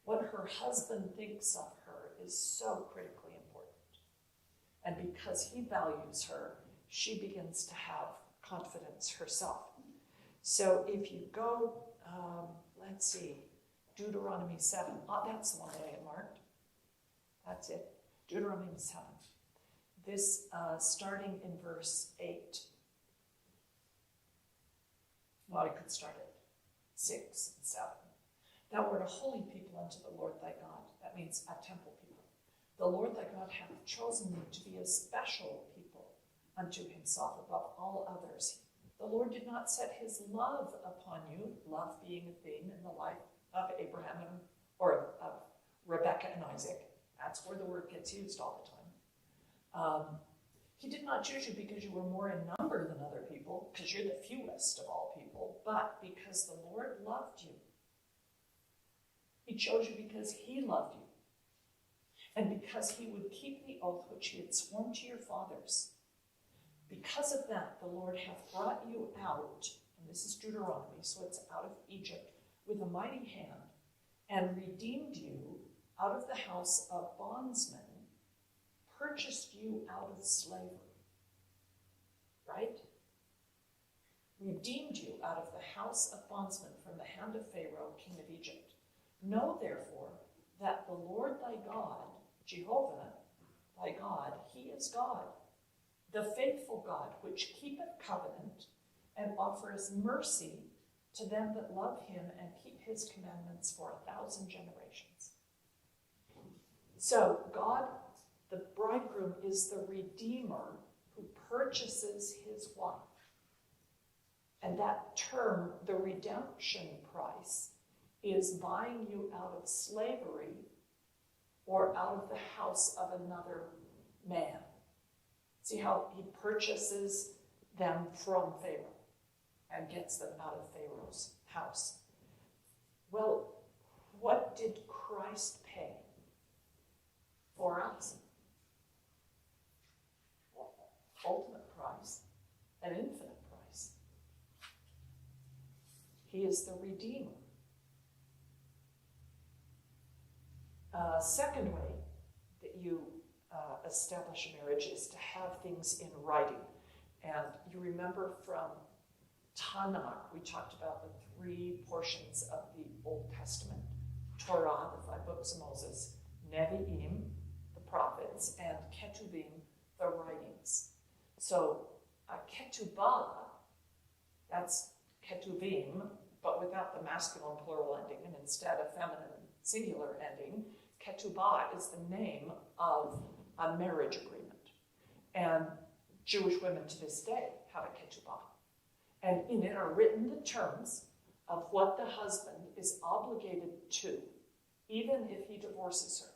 What her husband thinks of her is so critically important. And because he values her, she begins to have confidence herself. So if you go, let's see, Deuteronomy 7. Oh, that's the one that I had marked. That's it. Deuteronomy 7. This, starting in verse 8. Well, I could start at 6 and 7. Thou art a holy people unto the Lord thy God. That means a temple people. The Lord thy God hath chosen thee to be a special people unto himself above all others. The Lord did not set his love upon you, love being a theme in the life of Abraham or of Rebekah and Isaac. That's where the word gets used all the time. He did not choose you because you were more in number than other people, because you're the fewest of all people, but because the Lord loved you. He chose you because he loved you, and because he would keep the oath which he had sworn to your fathers. Because of that, the Lord hath brought you out, and this is Deuteronomy, so it's out of Egypt, with a mighty hand, and redeemed you out of the house of bondsmen, purchased you out of slavery. Right? Redeemed you out of the house of bondsmen from the hand of Pharaoh, king of Egypt. Know therefore that the Lord thy God, Jehovah thy God, he is God, the faithful God, which keepeth covenant and offers mercy to them that love him and keep his commandments for 1,000 generations. So God, the bridegroom, is the redeemer who purchases his wife. And that term, the redemption price, is buying you out of slavery or out of the house of another man. See how he purchases them from Pharaoh and gets them out of Pharaoh's house. Well, what did Christ pay for us? Ultimate price, an infinite price. He is the Redeemer. Second way that you establish a marriage is to have things in writing. And you remember from Tanakh, we talked about the 3 portions of the Old Testament. Torah, the 5 books of Moses, Nevi'im, the prophets, and Ketuvim, the writings. So ketubah, that's Ketuvim, but without the masculine plural ending, and instead a feminine singular ending. Ketubah is the name of a marriage agreement. And Jewish women to this day have a ketubah. And in it are written the terms of what the husband is obligated to, even if he divorces her.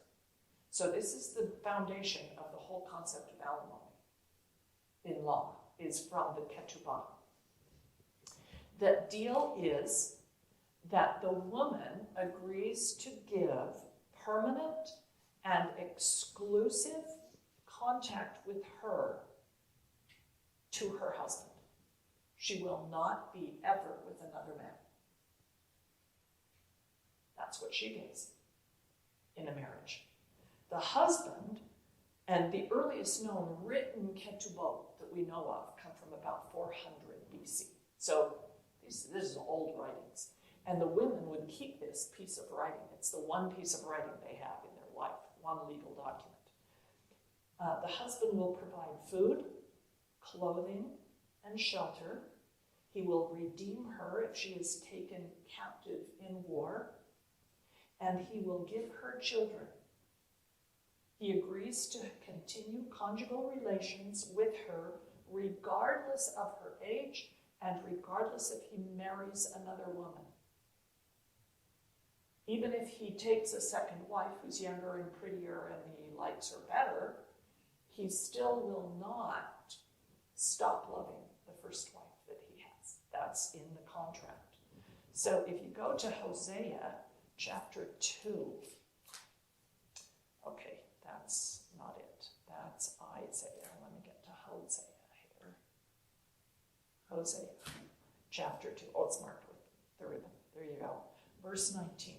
So this is the foundation of the whole concept of alimony in law, is from the ketubah. The deal is that the woman agrees to give permanent and exclusive contact with her to her husband. She will not be ever with another man. That's what she gives in a marriage. The husband, and the earliest known written ketubot that we know of come from about 400 BC. So this is old writings. And the women would keep this piece of writing. It's the one piece of writing they have in their life, one legal document. The husband will provide food, clothing, and shelter. He will redeem her if she is taken captive in war, and he will give her children. He agrees to continue conjugal relations with her regardless of her age and regardless if he marries another woman. Even if he takes a second wife who's younger and prettier and he likes her better, he still will not stop loving the first wife that he has. That's in the contract. So if you go to Hosea chapter 2, okay, that's not it. That's Isaiah. Let me get to Hosea here. Hosea chapter 2. Oh, it's marked with the ribbon. There you go. Verse 19.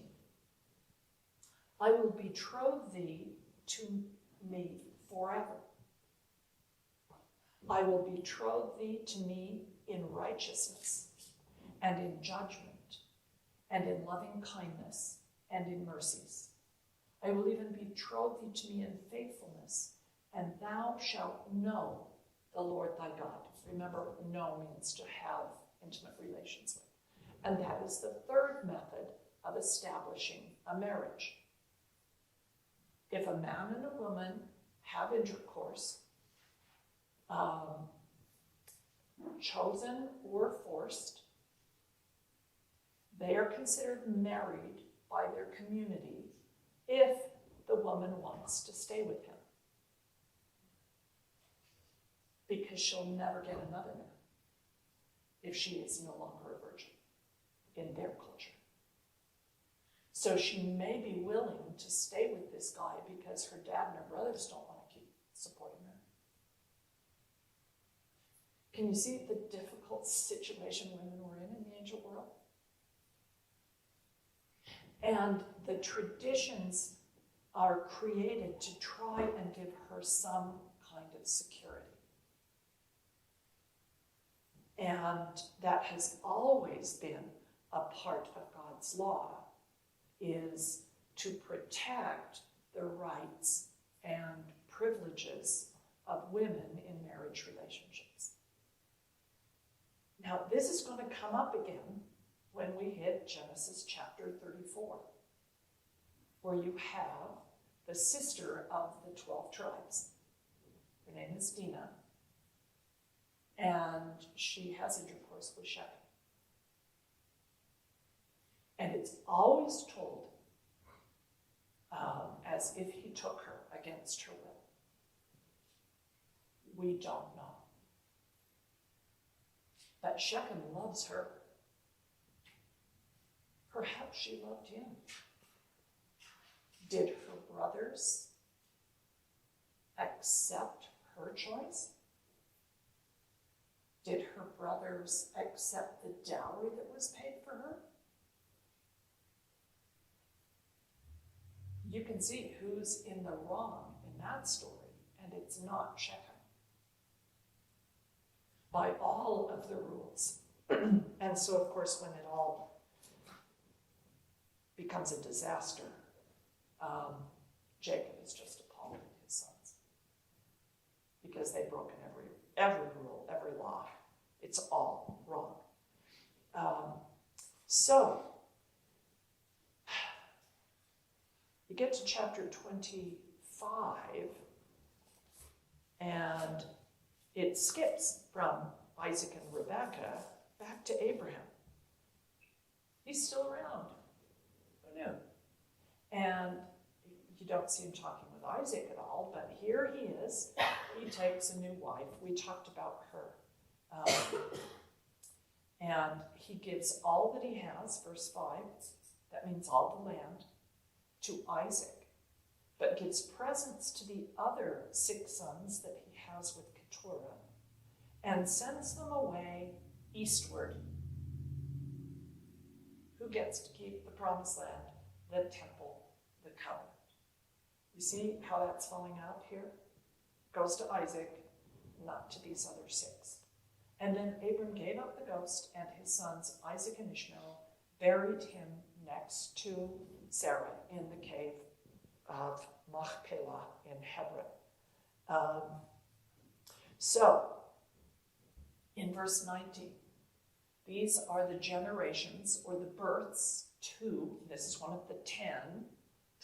I will betroth thee to me forever. I will betroth thee to me in righteousness and in judgment and in loving kindness and in mercies. I will even betroth thee to me in faithfulness, and thou shalt know the Lord thy God. Remember, know means to have intimate relations with. And that is the third method of establishing a marriage. If a man and a woman have intercourse, chosen or forced, they are considered married by their community if the woman wants to stay with him. Because she'll never get another man if she is no longer a virgin in their culture. So she may be willing to stay with this guy because her dad and her brothers don't want to keep supporting her. Can you see the difficult situation women were in the ancient world? And the traditions are created to try and give her some kind of security. And that has always been a part of God's law, is to protect the rights and privileges of women in marriage relationships. Now, this is going to come up again when we hit Genesis chapter 34, where you have the sister of the 12 tribes. Her name is Dinah, and she has intercourse with Shechem. And it's always told as if he took her against her will. We don't know. But Shechem loves her. Perhaps she loved him. Did her brothers accept her choice? Did her brothers accept the dowry that was paid for her? You can see who's in the wrong in that story, and it's not Shechem. By all of the rules. And so, of course, when it all becomes a disaster, Jacob is just appalled at his sons because they've broken every rule, every law. It's all wrong. So, you get to chapter 25, and it skips from Isaac and Rebekah back to Abraham. He's still around. Who knew? And you don't see him talking with Isaac at all, but here he is. He takes a new wife. We talked about her. And he gives all that he has, verse 5, that means all the land, to Isaac, but gives presents to the other 6 sons that he has with Keturah, and sends them away eastward. Who gets to keep the promised land? The temple, the covenant. You see how that's falling out here? Goes to Isaac, not to these other 6. And then Abram gave up the ghost and his sons, Isaac and Ishmael, buried him next to Sarah in the cave of Machpelah in Hebron. So, in verse 19, these are the generations or the births to, this is one of the 10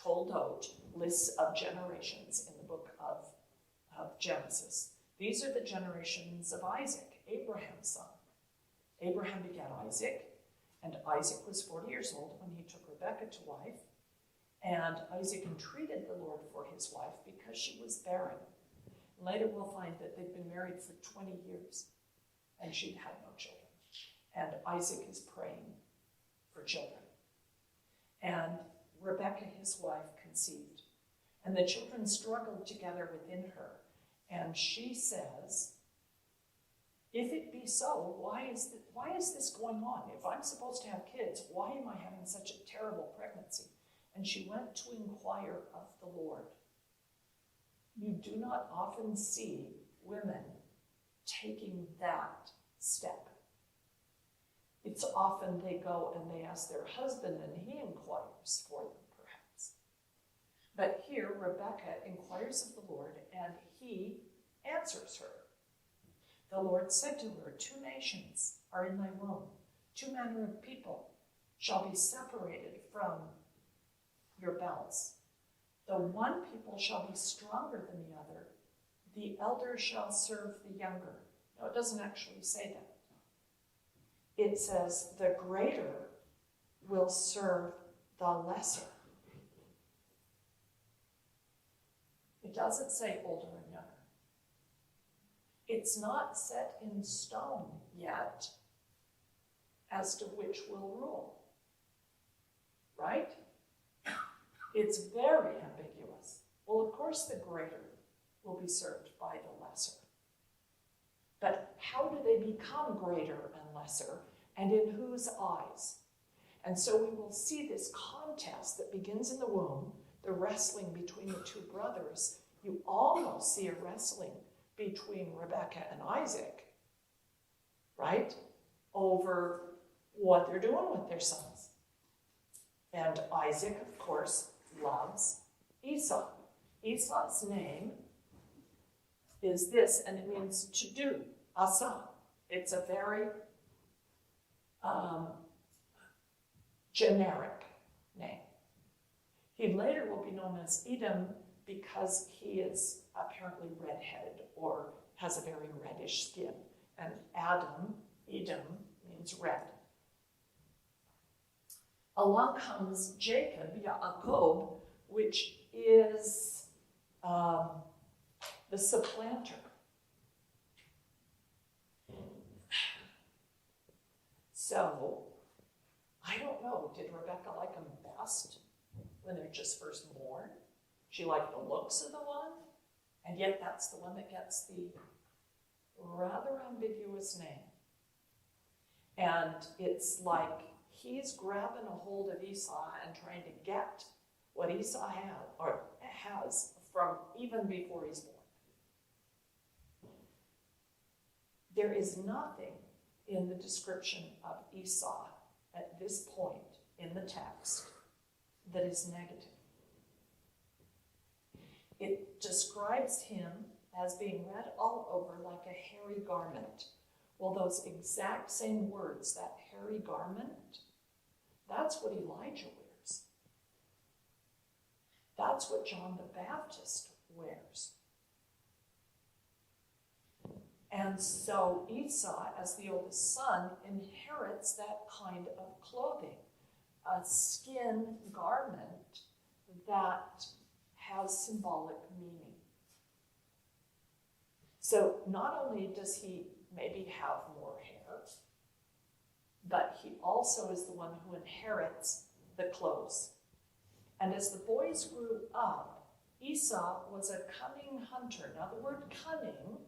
Toldot lists of generations in the book of Genesis. These are the generations of Isaac, Abraham's son. Abraham begat Isaac, and Isaac was 40 years old when he took Rebekah to wife. And Isaac entreated the Lord for his wife because she was barren. Later we'll find that they'd been married for 20 years, and she'd had no children. And Isaac is praying for children. And Rebekah, his wife, conceived. And the children struggled together within her. And she says, if it be so, why is this going on? If I'm supposed to have kids, why am I having such a terrible pregnancy? And she went to inquire of the Lord. You do not often see women taking that step. It's often they go and they ask their husband and he inquires for them, perhaps. But here, Rebekah inquires of the Lord and he answers her. The Lord said to her, 2 nations are in thy womb, 2 manner of people shall be separated from your bells. The one people shall be stronger than the other. The elder shall serve the younger. No, it doesn't actually say that. It says the greater will serve the lesser. It doesn't say older and younger. It's not set in stone yet as to which will rule. Right? It's very ambiguous. Well, of course the greater will be served by the lesser. But how do they become greater and lesser, and in whose eyes? And so we will see this contest that begins in the womb, the wrestling between the 2 brothers. You almost see a wrestling between Rebekah and Isaac, right? Over what they're doing with their sons. And Isaac, of course, loves Esau. Esau's name is this, and it means to do, asa. It's a very generic name. He later will be known as Edom because he is apparently redheaded or has a very reddish skin. And Edom means red. Along comes Jacob, Yaakov, which is the supplanter. So, I don't know, did Rebekah like them best when they're just first born? She liked the looks of the one, and yet that's the one that gets the rather ambiguous name. And it's like he's grabbing a hold of Esau and trying to get what Esau has from even before he's born. There is nothing in the description of Esau at this point in the text that is negative. It describes him as being red all over like a hairy garment. Well, those exact same words, that hairy garment, that's what Elijah wears. That's what John the Baptist wears. And so Esau, as the oldest son, inherits that kind of clothing, a skin garment that has symbolic meaning. So not only does he maybe have more hair, but he also is the one who inherits the clothes. And as the boys grew up, Esau was a cunning hunter. Now the word cunning,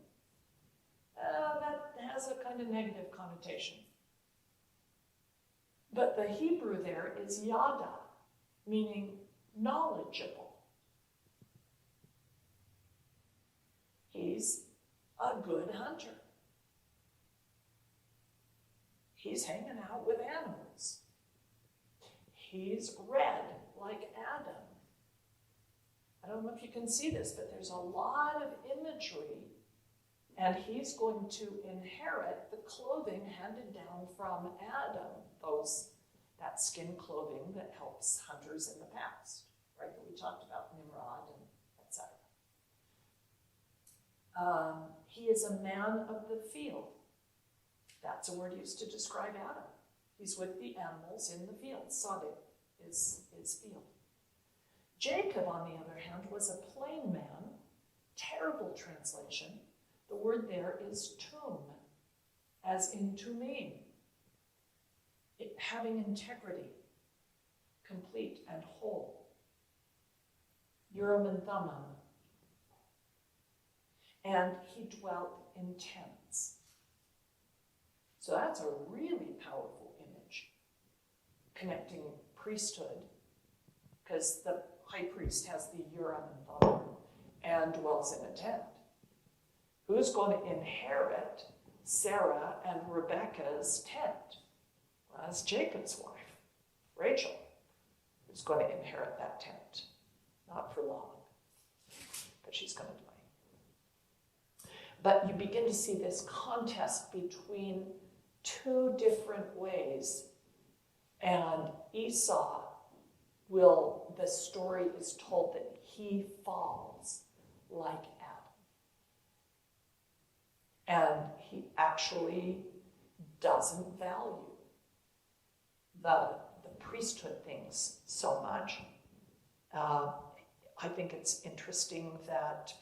that has a kind of negative connotation. But the Hebrew there is yada, meaning knowledgeable. He's a good hunter. He's hanging out with animals. He's red like Adam. I don't know if you can see this, but there's a lot of imagery, and he's going to inherit the clothing handed down from Adam, that skin clothing that helps hunters in the past, right? That we talked about Nimrod and etc. He is a man of the field. That's a word used to describe Adam. He's with the animals in the field. Sadeh is field. Jacob, on the other hand, was a plain man. Terrible translation. The word there is tum, as in tumim, having integrity, complete and whole. Urim and Thummim. And he dwelt in tents. So that's a really powerful image, connecting priesthood, because the high priest has the Urim and Thummim and dwells in a tent. Who's going to inherit Sarah and Rebekah's tent? Well, that's Jacob's wife, Rachel, who's going to inherit that tent. Not for long, but she's going to die. But you begin to see this contest between two different ways. And Esau the story is told that he falls like Adam. And he actually doesn't value the priesthood things so much. I think it's interesting that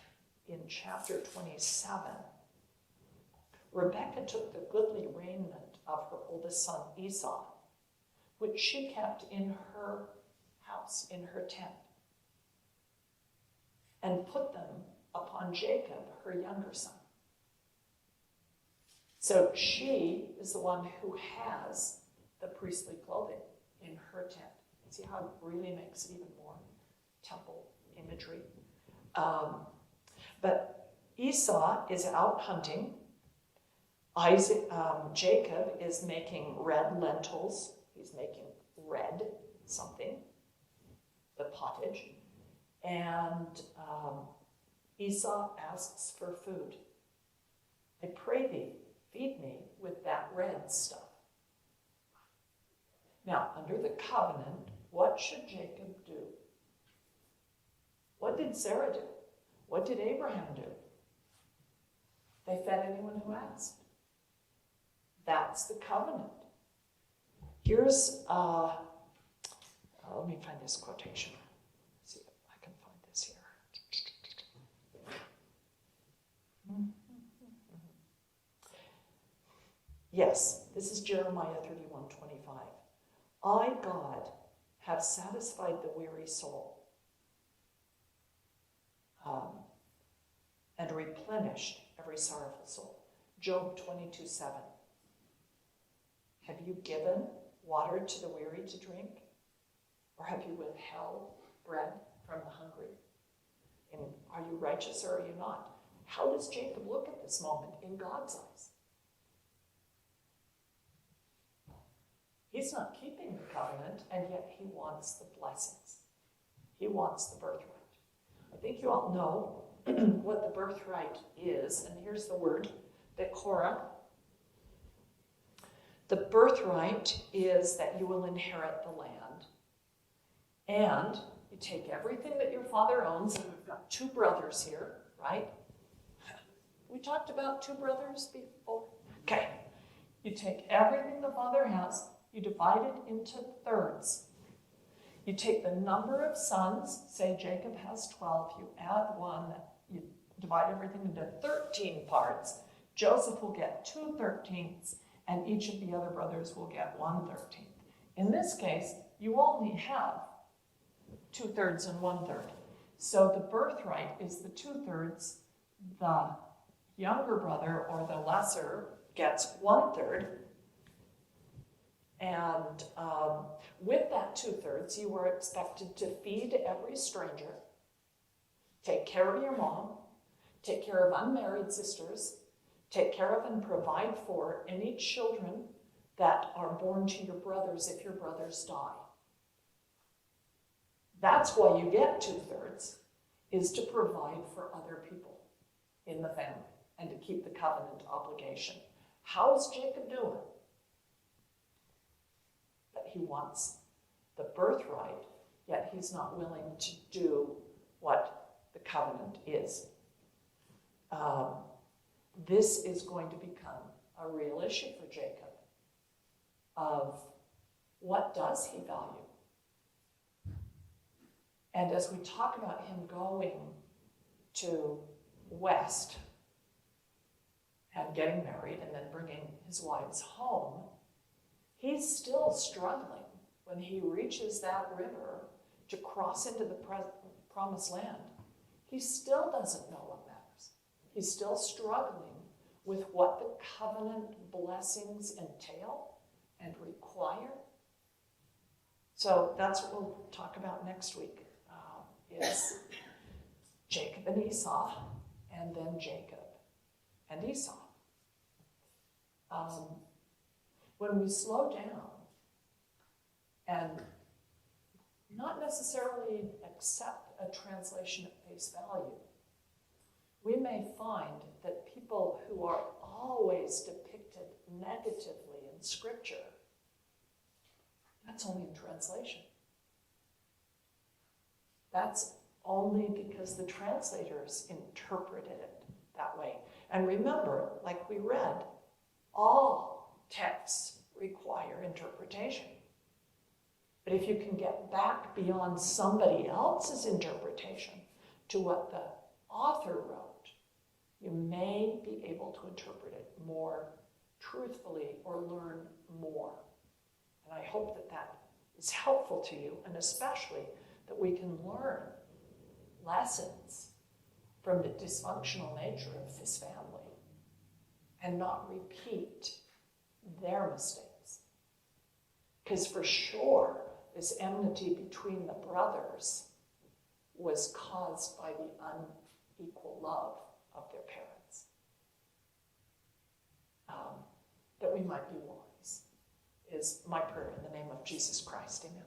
in chapter 27, Rebekah took the goodly raiment of her oldest son Esau, which she kept in her house, in her tent, and put them upon Jacob, her younger son. So she is the one who has the priestly clothing in her tent. See how it really makes it even more temple imagery. But Esau is out hunting. Jacob is making red lentils. He's making red something, the pottage. And Esau asks for food. I pray thee, feed me with that red stuff. Now, under the covenant, what should Jacob do? What did Sarah do? What did Abraham do? They fed anyone who asked. That's the covenant. Here's, let me find this quotation. Let's see if I can find this here. Yes, this is Jeremiah 31:25. I, God, have satisfied the weary soul and replenished every sorrowful soul. Job 22:7. Have you given water to the weary to drink? Or have you withheld bread from the hungry? And are you righteous or are you not? How does Jacob look at this moment in God's eyes? He's not keeping the covenant, and yet he wants the blessings. He wants the birthright. I think you all know what the birthright is, and here's the word, Bekora. The birthright is that you will inherit the land, and you take everything that your father owns, and we've got two brothers here, right? We talked about two brothers before. Okay. You take everything the father has, you divide it into thirds. You take the number of sons, say Jacob has 12, you add one, you divide everything into 13 parts. Joseph will get 2/13, and each of the other brothers will get 1/13. In this case, you only have 2/3 and 1/3. So the birthright is the 2/3. The younger brother or the lesser gets 1/3. And with that 2/3, you are expected to feed every stranger, take care of your mom, take care of unmarried sisters, take care of and provide for any children that are born to your brothers if your brothers die. That's why you get 2/3, is to provide for other people in the family and to keep the covenant obligation. How's Jacob doing? That he wants the birthright, yet he's not willing to do what the covenant is. This is going to become a real issue for Jacob of what does he value? And as we talk about him going to West and getting married and then bringing his wives home, he's still struggling when he reaches that river to cross into the promised land. He still doesn't know what matters. He's still struggling with what the covenant blessings entail and require. So that's what we'll talk about next week, is Jacob and Esau, and then Jacob and Esau. When we slow down and not necessarily accept a translation at face value, we may find that people who are always depicted negatively in Scripture, that's only in translation. That's only because the translators interpreted it that way. And remember, like we read, all texts require interpretation. But if you can get back beyond somebody else's interpretation to what the author wrote, you may be able to interpret it more truthfully or learn more. And I hope that that is helpful to you, and especially that we can learn lessons from the dysfunctional nature of this family and not repeat their mistakes. Because for sure, this enmity between the brothers was caused by the unequal love of their parents. That we might be wise is my prayer in the name of Jesus Christ. Amen.